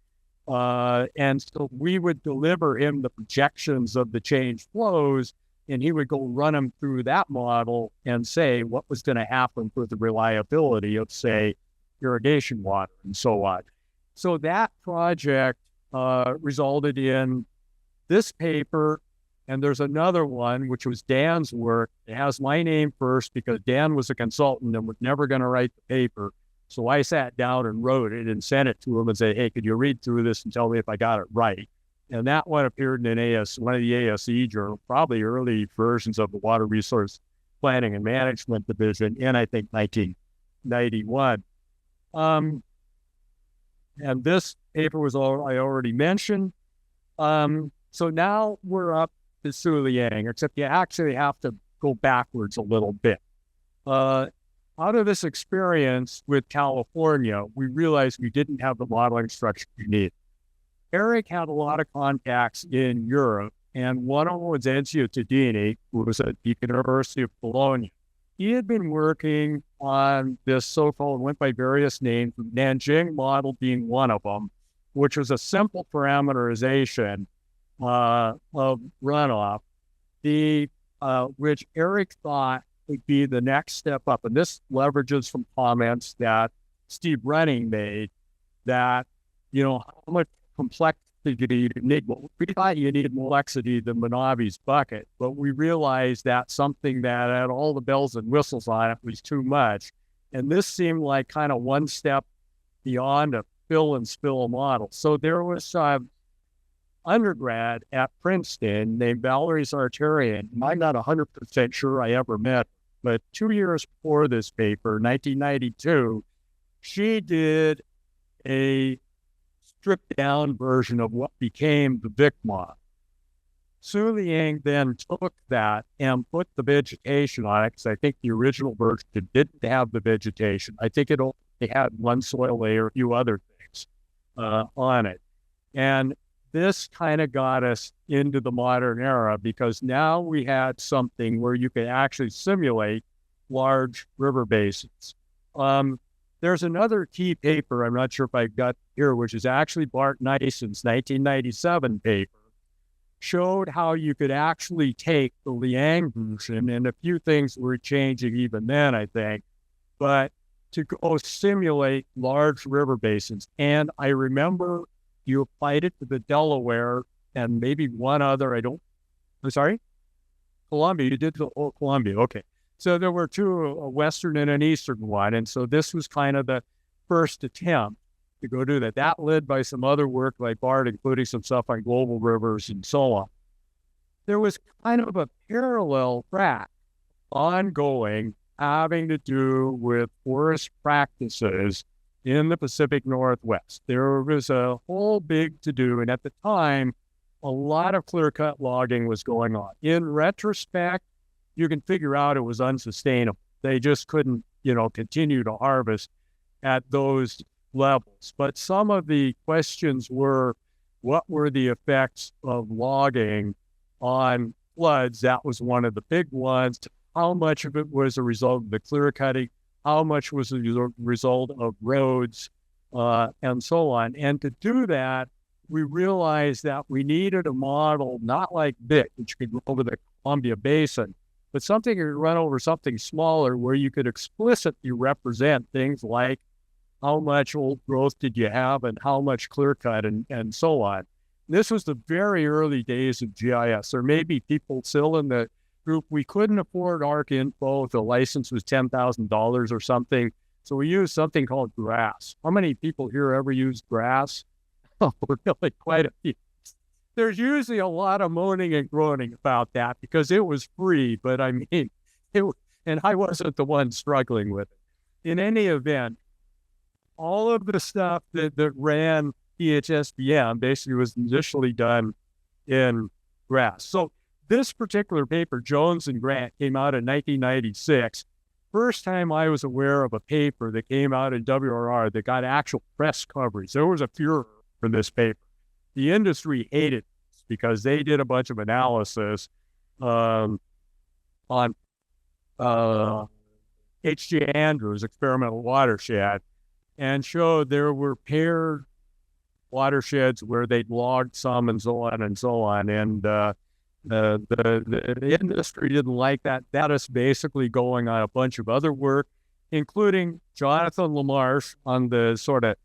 And so we would deliver him the projections of the change flows, and he would go run them through that model and say what was going to happen with the reliability of, say, irrigation water and so on. So that project resulted in this paper. And there's another one, which was Dan's work. It has my name first because Dan was a consultant and was never going to write the paper. So I sat down and wrote it and sent it to him and said, hey, could you read through this and tell me if I got it right? And that one appeared in one of the ASE journals, probably early versions of the Water Resource Planning and Management Division in, I think, 1991. And this paper was all I already mentioned. So now we're up to Su Liang, except you actually have to go backwards a little bit. Out of this experience with California, we realized we didn't have the modeling structure we needed. Eric had a lot of contacts in Europe, and one of them was Enzio Tadini, who was at the University of Bologna. He had been working on this so-called, went by various names, the Nanjing model being one of them, which was a simple parameterization of runoff, which Eric thought would be the next step up. And this leverages from comments that Steve Running made that, how much complexity do you need? Well, we thought you needed more complexity than Manabe's bucket, but we realized that something that had all the bells and whistles on it was too much. And this seemed like kind of one step beyond a fill and spill model. So there was undergrad at Princeton named Valerie Zartarian. I'm not 100% sure I ever met, but 2 years before this paper, 1992, she did a stripped down version of what became the Vic model. Su Liang then took that and put the vegetation on it, because I think the original version didn't have the vegetation. I think it only had one soil layer, a few other things on it. And this kind of got us into the modern era, because now we had something where you could actually simulate large river basins. There's another key paper, I'm not sure if I got here, which is actually Bart Nyson's 1997 paper, showed how you could actually take the Liang version, and a few things were changing even then, I think, but to go simulate large river basins. And I remember you applied it to the Delaware and maybe one other, I'm sorry? Columbia, you did the whole Columbia, okay. So there were two, a Western and an Eastern one. And so this was kind of the first attempt to go do that. That led by some other work like Bart, including some stuff on global rivers and so on. There was kind of a parallel track ongoing having to do with forest practices in the Pacific Northwest. There was a whole big to-do, and at the time, a lot of clear-cut logging was going on. In retrospect, you can figure out it was unsustainable. They just couldn't, continue to harvest at those levels. But some of the questions were, what were the effects of logging on floods? That was one of the big ones. How much of it was a result of the clear cutting? How much was a result of roads and so on? And to do that, we realized that we needed a model not like BIC, which could go over the Columbia Basin, but something that could run over something smaller where you could explicitly represent things like how much old growth did you have and how much clear cut and so on. This was the very early days of GIS. There may be people still in the group. We couldn't afford ArcInfo. The license was $10,000 or something. So we used something called GRASS. How many people here ever used GRASS? Oh, really quite a few. There's usually a lot of moaning and groaning about that because it was free, but I mean, and I wasn't the one struggling with it. In any event, all of the stuff that ran PHSBM basically was initially done in GRASS. So this particular paper, Jones and Grant, came out in 1996. First time I was aware of a paper that came out in WRR that got actual press coverage. There was a furor for this paper. The industry hated this because they did a bunch of analysis on H.J. Andrews' experimental watershed and showed there were paired watersheds where they'd logged some and so on and so on. And the industry didn't like that. That is basically going on a bunch of other work, including Jonathan LaMarche on the sort of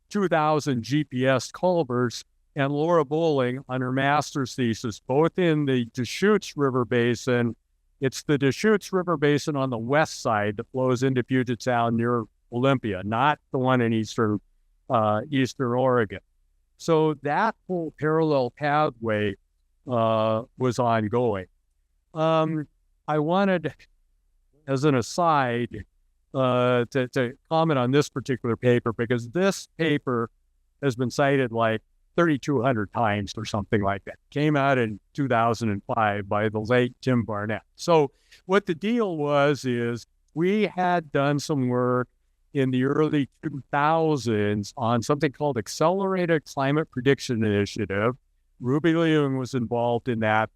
2000 GPS culverts and Laura Bowling on her master's thesis, both in the Deschutes River Basin. It's the Deschutes River Basin on the west side that flows into Puget Sound near Olympia, not the one in eastern Oregon. So that whole parallel pathway was ongoing. I wanted, as an aside, to comment on this particular paper because this paper has been cited like 3,200 times or something like that. Came out in 2005 by the late Tim Barnett. So what the deal was is we had done some work in the early 2000s on something called Accelerated Climate Prediction Initiative. Ruby Leung was involved in that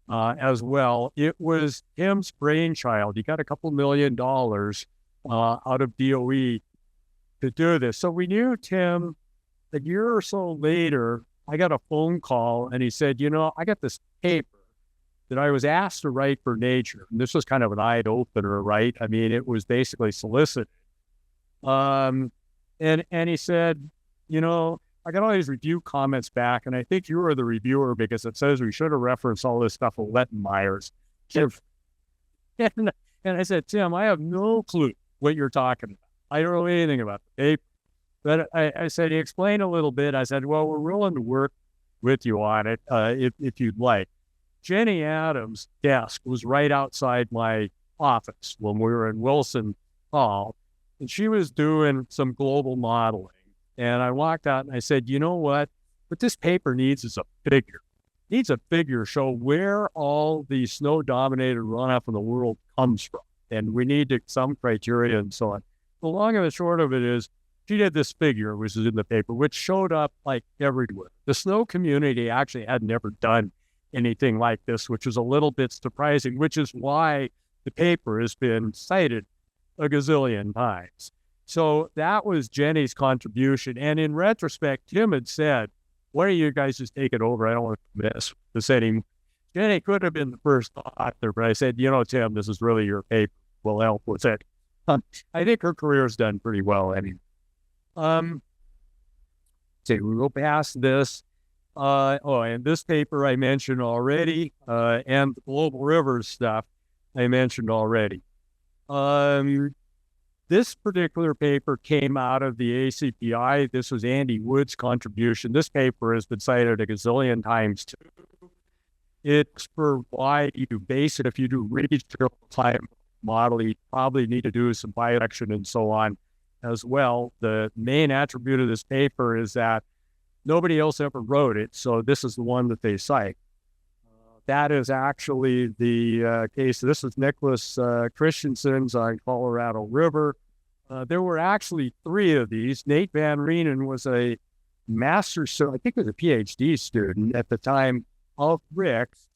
as well. It was Tim's brainchild. He got a couple $1 million out of DOE to do this. So we knew Tim. A year or so later, I got a phone call and he said, I got this paper that I was asked to write for Nature. And this was kind of an eye-opener, right? I mean, it was basically solicited. And he said, I got all these review comments back, and I think you were the reviewer because it says we should have referenced all this stuff with Lettenmaier's. And I said, Tim, I have no clue what you're talking about. I don't know anything about the paper. But I said, he explained a little bit. I said, well, we're willing to work with you on it if you'd like. Jenny Adams' desk was right outside my office when we were in Wilson Hall, and she was doing some global modeling. And I walked out and I said, you know what this paper needs is a figure. It needs a figure show where all the snow-dominated runoff in the world comes from. And we need some criteria and so on. The long and the short of it is, she did this figure, which is in the paper, which showed up like everywhere. The snow community actually had never done anything like this, which was a little bit surprising, which is why the paper has been cited a gazillion times. So that was Jenny's contribution. And in retrospect, Tim had said, why don't you guys just take it over? I don't want to miss this anymore. Jenny could have been the first author, but I said, Tim, this is really your paper. Will help with it. I think her career's done pretty well anyway. So we go past this. And this paper I mentioned already, and the global rivers stuff I mentioned already. This particular paper came out of the ACPI. This was Andy Wood's contribution. This paper has been cited a gazillion times too. It's for why you base it. If you do regional climate model, you probably need to do some bioaction and so on as well. The main attribute of this paper is that nobody else ever wrote it, so this is the one that they cite. That is actually the case. This is Nicholas Christensen's on Colorado River. There were actually 3 of these. Nate Van Reenen was a master's, so I think it was a PhD student at the time of Rick's.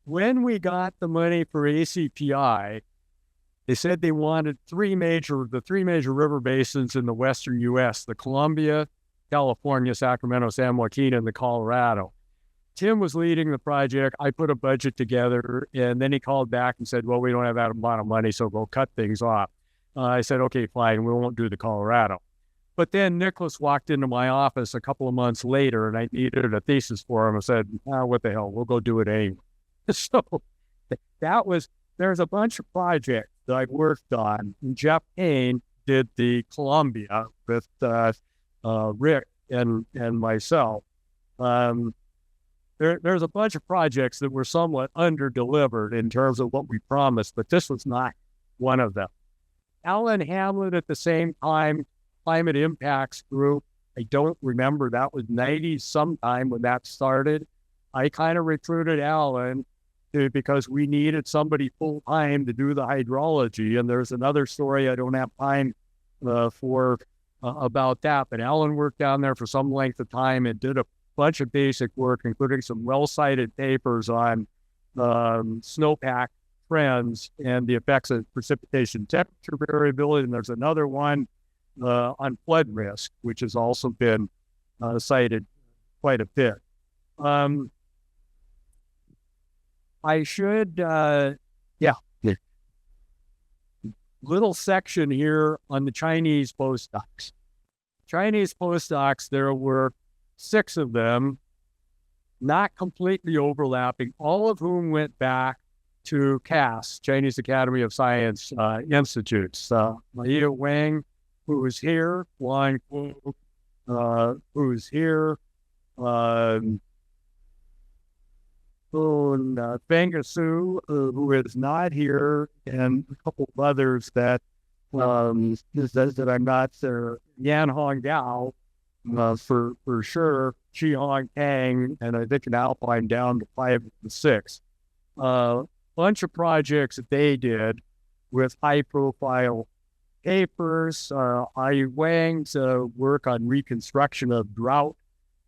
When we got the money for ACPI, they said they wanted the 3 major river basins in the western U.S., the Columbia, California, Sacramento, San Joaquin, and the Colorado. Tim was leading the project. I put a budget together, and then he called back and said, well, we don't have that amount of money, so we'll cut things off. I said, okay, fine, we won't do the Colorado. But then Nicholas walked into my office a couple of months later, and I needed a thesis for him. I said, what the hell, we'll go do it anyway. So there's a bunch of projects that I worked on. And Jeff Payne did the Columbia with Rick and myself. There's a bunch of projects that were somewhat under-delivered in terms of what we promised, but this was not one of them. Alan Hamlin at the same time, Climate Impacts Group, I don't remember, that was 90s sometime when that started. I kind of recruited Alan because we needed somebody full-time to do the hydrology, and there's another story I don't have time for about that, but Alan worked down there for some length of time and did a bunch of basic work, including some well-cited papers on snowpack trends and the effects of precipitation temperature variability. And there's another one on flood risk, which has also been cited quite a bit. I should, little section here on the Chinese postdocs. Chinese postdocs, there were 6 of them, not completely overlapping, all of whom went back to CAS, Chinese Academy of Science Institutes. Maia Wang, who was here, Wang Fu, who's here, Feng Su, who is not here, and a couple of others that that I'm not there. Yan Hong Gao, for sure, Chi Hong Tang, and I think an Alpine down to 5 and 6. Bunch of projects that they did with high-profile papers. Ai Wang's work on reconstruction of drought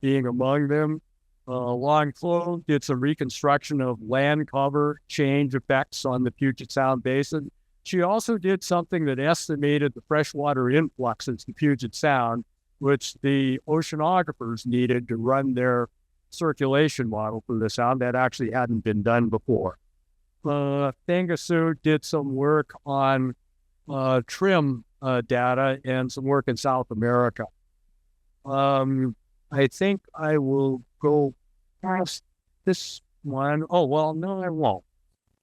being among them. Long Flo did some reconstruction of land cover change effects on the Puget Sound Basin. She also did something that estimated the freshwater influx into the Puget Sound, which the oceanographers needed to run their circulation model for the sound. That actually hadn't been done before. Feng Su did some work on trim data and some work in South America. I think I will go past this one. Oh, well, no, I won't.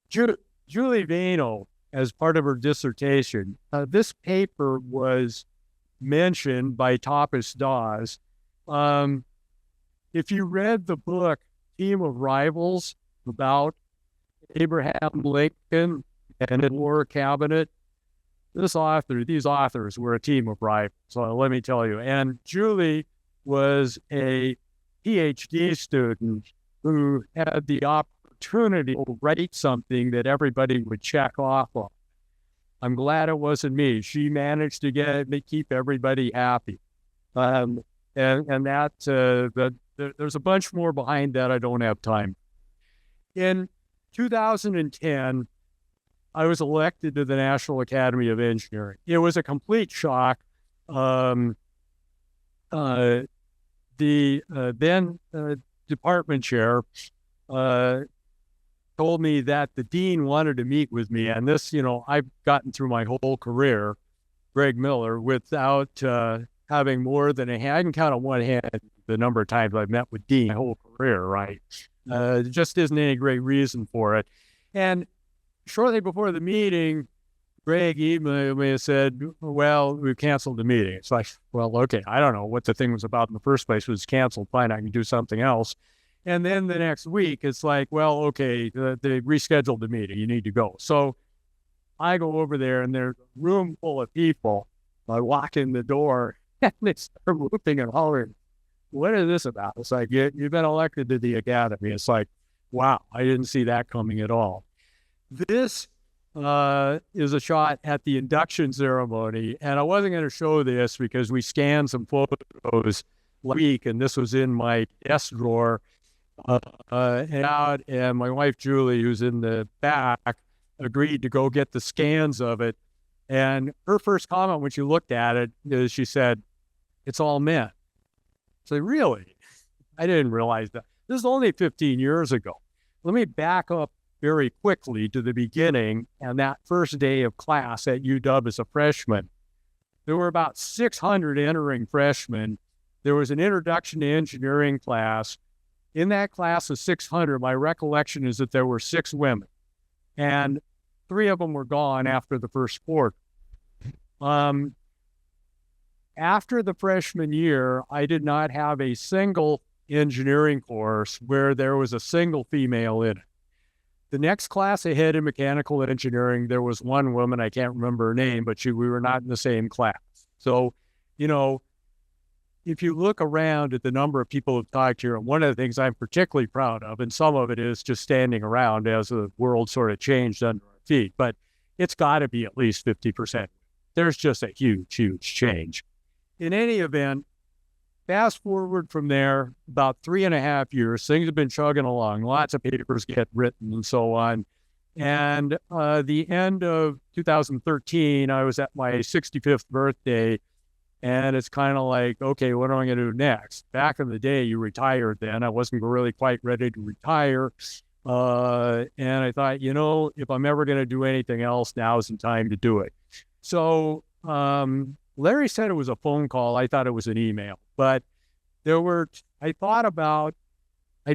Julie Vano, as part of her dissertation, this paper was mentioned by Tapas Dawes. If you read the book Team of Rivals about Abraham Lincoln and the War Cabinet, these authors were a team of rivals. So let me tell you. And Julie was a PhD student who had the opportunity to write something that everybody would check off on. I'm glad it wasn't me. She managed to keep everybody happy. And that there's a bunch more behind that I don't have time. In 2010, I was elected to the National Academy of Engineering. It was a complete shock. the then department chair told me that the dean wanted to meet with me. And this, I've gotten through my whole career, Greg Miller, without having more than a hand. I can count on one hand the number of times I've met with dean my whole career, right? There just isn't any great reason for it. And shortly before the meeting, Greg emailed me and said, well, we canceled the meeting. It's like, well, okay, I don't know what the thing was about in the first place. It was canceled. Fine, I can do something else. And then the next week, it's like, well, okay, they rescheduled the meeting. You need to go. So I go over there, and there's a room full of people. I walk in the door, and they start whooping and hollering. What is this about? It's like, you've been elected to the academy. It's like, wow, I didn't see that coming at all. This is a shot at the induction ceremony. And I wasn't going to show this because we scanned some photos last week, and this was in my desk drawer. And my wife, Julie, who's in the back, agreed to go get the scans of it. And her first comment when she looked at it is she said, it's all men. So really? I didn't realize that. This is only 15 years ago. Let me back up very quickly to the beginning and that first day of class at UW as a freshman. There were about 600 entering freshmen. There was an introduction to engineering class. In that class of 600, my recollection is that there were 6 women, and 3 of them were gone after the first quarter. After the freshman year, I did not have a single engineering course where there was a single female in it. The next class ahead in mechanical engineering, there was one woman, I can't remember her name, but we were not in the same class. So, if you look around at the number of people who've talked here, one of the things I'm particularly proud of, and some of it is just standing around as the world sort of changed under our feet, but it's got to be at least 50%. There's just a huge, huge change. In any event, fast forward from there, about 3.5 years, things have been chugging along. Lots of papers get written and so on. And the end of 2013, I was at my 65th birthday, and it's kind of like, okay, what am I going to do next? Back in the day, you retired then. I wasn't really quite ready to retire. And I thought, if I'm ever going to do anything else, now's the time to do it. So Larry said it was a phone call. I thought it was an email. But I'd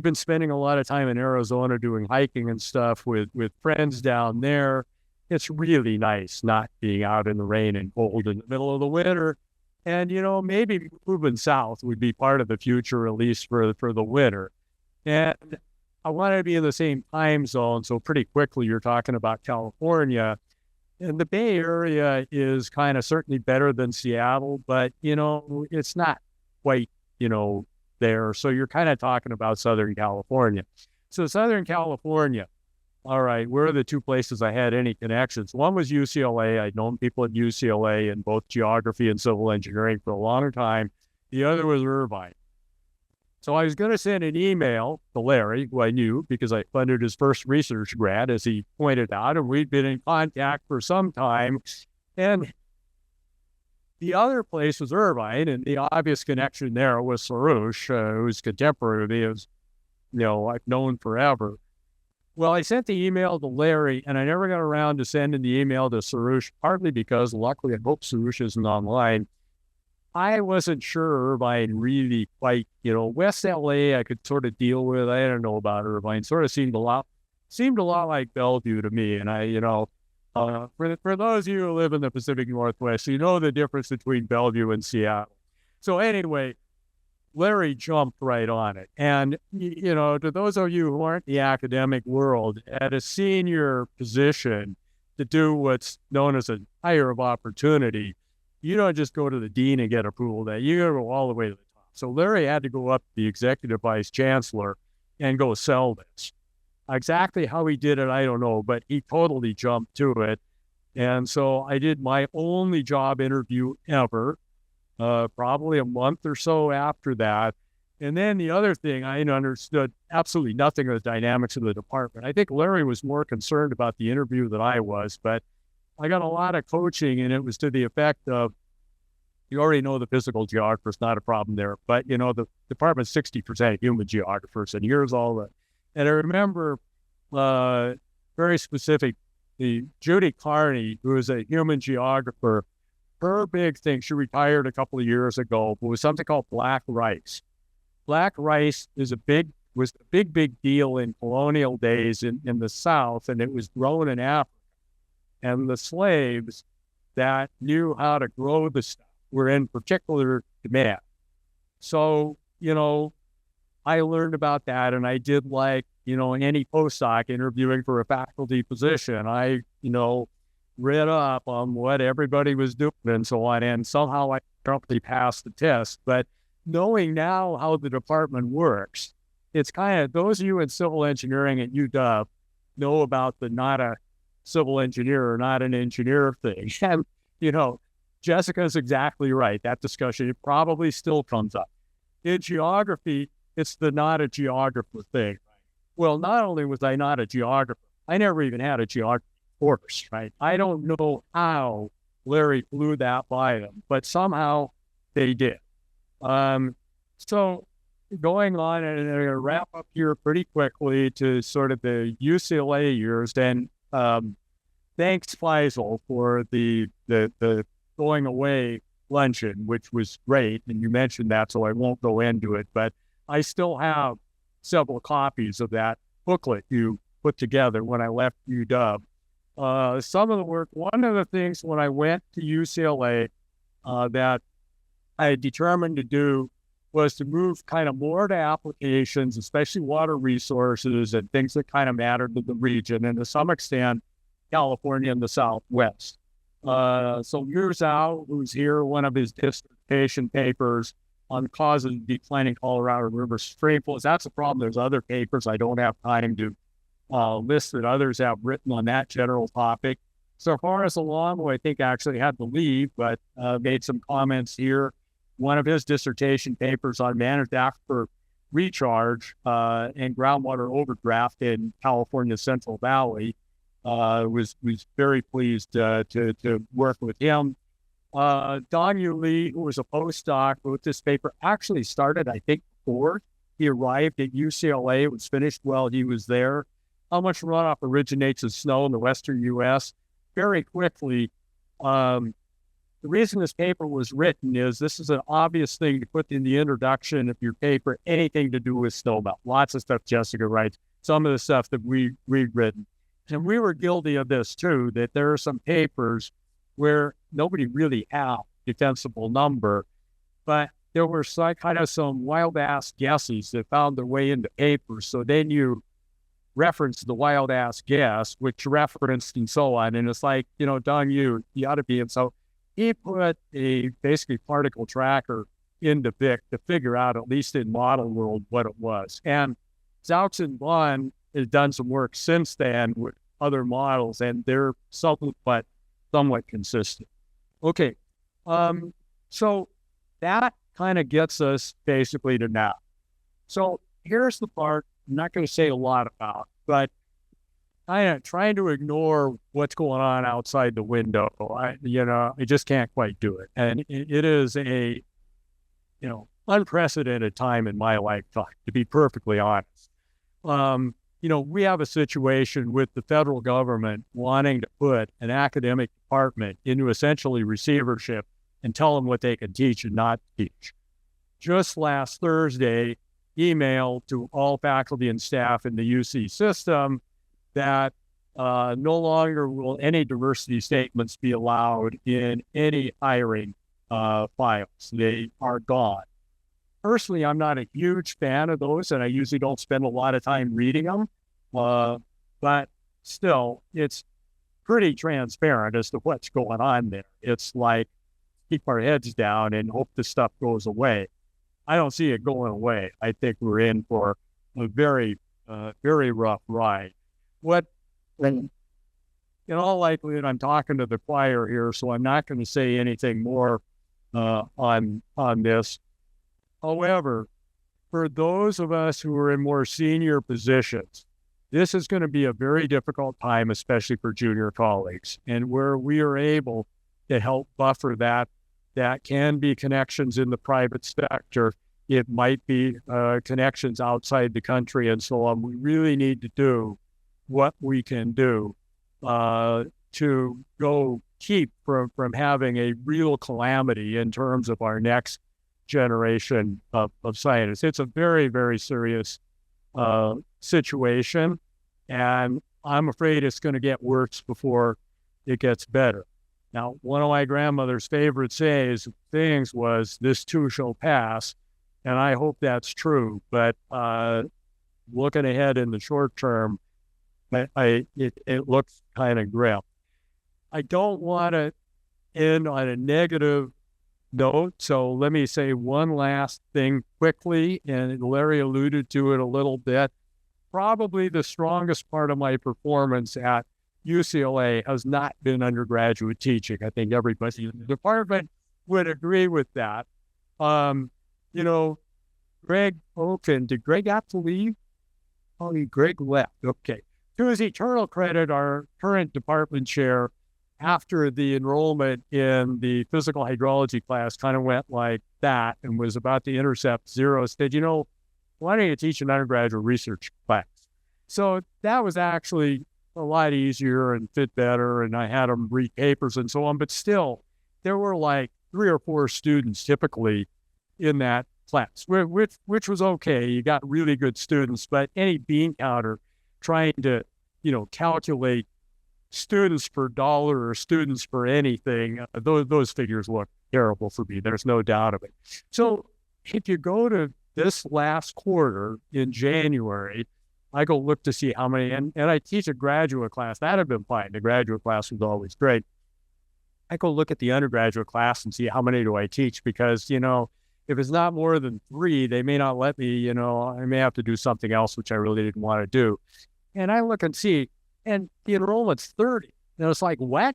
been spending a lot of time in Arizona doing hiking and stuff with friends down there. It's really nice not being out in the rain and cold in the middle of the winter. And, maybe moving south would be part of the future, at least for the winter. And I wanted to be in the same time zone. So pretty quickly, you're talking about California. And the Bay Area is kind of certainly better than Seattle, but, it's not quite, there. So you're kind of talking about Southern California. So Southern California, all right, where are the 2 places I had any connections? One was UCLA. I'd known people at UCLA in both geography and civil engineering for a long time. The other was Irvine. So I was going to send an email to Larry, who I knew because I funded his first research grad, as he pointed out, and we'd been in contact for some time. And the other place was Irvine, and the obvious connection there was Soroush, who's contemporary of me, I've known forever. Well, I sent the email to Larry, and I never got around to sending the email to Soroush, partly because, luckily, I hope Soroush isn't online. I wasn't sure Irvine really quite, West LA I could sort of deal with. I don't know about Irvine. Sort of seemed a lot like Bellevue to me. And for those of you who live in the Pacific Northwest, you know the difference between Bellevue and Seattle. So anyway, Larry jumped right on it. And, to those of you who aren't in the academic world, at a senior position to do what's known as a hire of opportunity, you don't just go to the dean and get approval that you go all the way to the top. So Larry had to go up to the executive vice chancellor and go sell this. Exactly how he did it, I don't know, but he totally jumped to it. And so I did my only job interview ever, probably a month or so after that. And then the other thing, I understood absolutely nothing of the dynamics of the department. I think Larry was more concerned about the interview than I was, but I got a lot of coaching, and it was to the effect of, You already know the physical geographer's not a problem there, but the department's 60% human geographers, and here's all that. And I remember very specific, the Judy Carney, who is a human geographer, her big thing, she retired a couple of years ago, was something called black rice. Black rice was a big deal in colonial days in the South, and it was grown in Africa. And the slaves that knew how to grow the stuff were in particular demand. So, I learned about that, and I did any postdoc interviewing for a faculty position. I, read up on what everybody was doing and so on, and somehow I promptly passed the test. But knowing now how the department works, it's kind of, those of you in civil engineering at UW know about the not a civil engineer or not an engineer thing. And, Jessica's exactly right. That discussion, it probably still comes up. In geography, it's the not a geographer thing. Well, not only was I not a geographer, I never even had a geography course, right? I don't know how Larry blew that by them, but somehow they did. So going on, and I'm going to wrap up here pretty quickly to sort of the UCLA years. And thanks, Faisal, for the going away luncheon, which was great. And you mentioned that, so I won't go into it. But I still have several copies of that booklet you put together when I left UW. Some of the work, one of the things when I went to UCLA that I determined to do was to move kind of more to applications, especially water resources and things that kind of mattered to the region, and to some extent, California and the Southwest. So Yu Zhao, who's here, one of his dissertation papers on the causes of declining Colorado River stream flows. That's a problem. There's other papers I don't have time to list that others have written on that general topic. So far as along, who I think actually had to leave, but made some comments here. One of his dissertation papers on managed aquifer recharge and groundwater overdraft in California Central Valley. Was very pleased to work with him. Dong-Yu Lee, who was a postdoc, wrote this paper, actually started, I think, before he arrived at UCLA. It was finished while he was there. How much runoff originates in snow in the western U.S.? Very quickly, the reason this paper was written is this is an obvious thing to put in the introduction of your paper, anything to do with snowmelt. Lots of stuff Jessica writes, some of the stuff that we've written. And we were guilty of this too, that there are some papers where nobody really had a defensible number, but there were some wild-ass guesses that found their way into papers. So then you reference the wild-ass guess, which referenced and so on. And it's like, Dong-Yu, you ought to be. And so he put a basically particle tracker into Vic to figure out, at least in model world, what it was. And Zhao and Bond has done some work since then with other models, and they're somewhat consistent. Okay, so that kind of gets us basically to now. So here's the part I'm not going to say a lot about, but kind of trying to ignore what's going on outside the window. I just can't quite do it, and it is a unprecedented time in my lifetime, to be perfectly honest. We have a situation with the federal government wanting to put an academic department into essentially receivership and tell them what they can teach and not teach. Just last Thursday, email to all faculty and staff in the UC system that no longer will any diversity statements be allowed in any hiring files. They are gone. Personally, I'm not a huge fan of those, and I usually don't spend a lot of time reading them. But still, it's pretty transparent as to what's going on there. It's like, keep our heads down and hope this stuff goes away. I don't see it going away. I think we're in for a very, very rough ride. In all likelihood, I'm talking to the choir here, so I'm not going to say anything more on this. However, for those of us who are in more senior positions, this is going to be a very difficult time, especially for junior colleagues, and where we are able to help buffer that That can be connections in the private sector. It might be connections outside the country and so on. We really need to do what we can do to go keep from having a real calamity in terms of our next generation of scientists. It's a very, very serious situation, and I'm afraid it's going to get worse before it gets better. Now, one of my grandmother's favorite things was, "This too shall pass," and I hope that's true. But looking ahead in the short term, it looks kind of grim. I don't want to end on a negative note, so let me say one last thing quickly, and Larry alluded to it a little bit. Probably the strongest part of my performance at UCLA has not been undergraduate teaching. I think everybody in the department would agree with that. Greg Oken, did Greg have to leave? Oh, Greg left. Okay. To his eternal credit, our current department chair, after the enrollment in the physical hydrology class kind of went like that and was about to intercept zero, said, why don't you teach an undergraduate research class? So that was actually a lot easier and fit better, and I had them read papers and so on. But still, there were like 3 or 4 students typically in that class, which was okay. You got really good students, but any bean counter trying to, calculate students per dollar or students per anything, those figures look terrible for me. There's no doubt of it. So if you go to this last quarter in January, I go look to see how many, and I teach a graduate class. That had been fine. The graduate class was always great. I go look at the undergraduate class and see how many do I teach, because, if it's not more than 3, they may not let me, I may have to do something else, which I really didn't want to do. And I look and see, and the enrollment's 30. And it's like, what?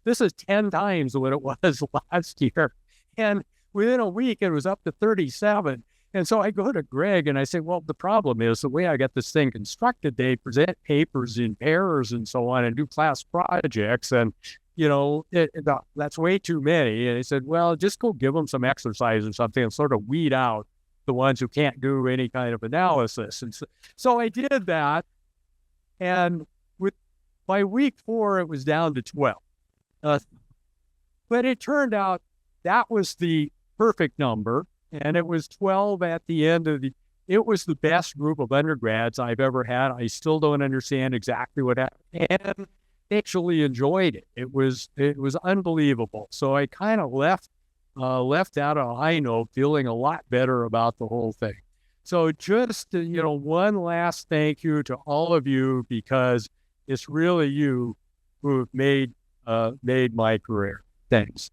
This is 10 times what it was last year. And within a week, it was up to 37. And so I go to Greg and I say, well, the problem is the way I got this thing constructed, they present papers in pairs and so on and do class projects. And, that's way too many. And he said, well, just go give them some exercise or something and sort of weed out the ones who can't do any kind of analysis. And so I did that. And by week 4, it was down to 12. But it turned out that was the perfect number. And it was 12 at the end of it was the best group of undergrads I've ever had. I still don't understand exactly what happened. And actually enjoyed it. It was unbelievable. So I kind of left out on a high note, feeling a lot better about the whole thing. So just, one last thank you to all of you, because it's really you who have made my career. Thanks.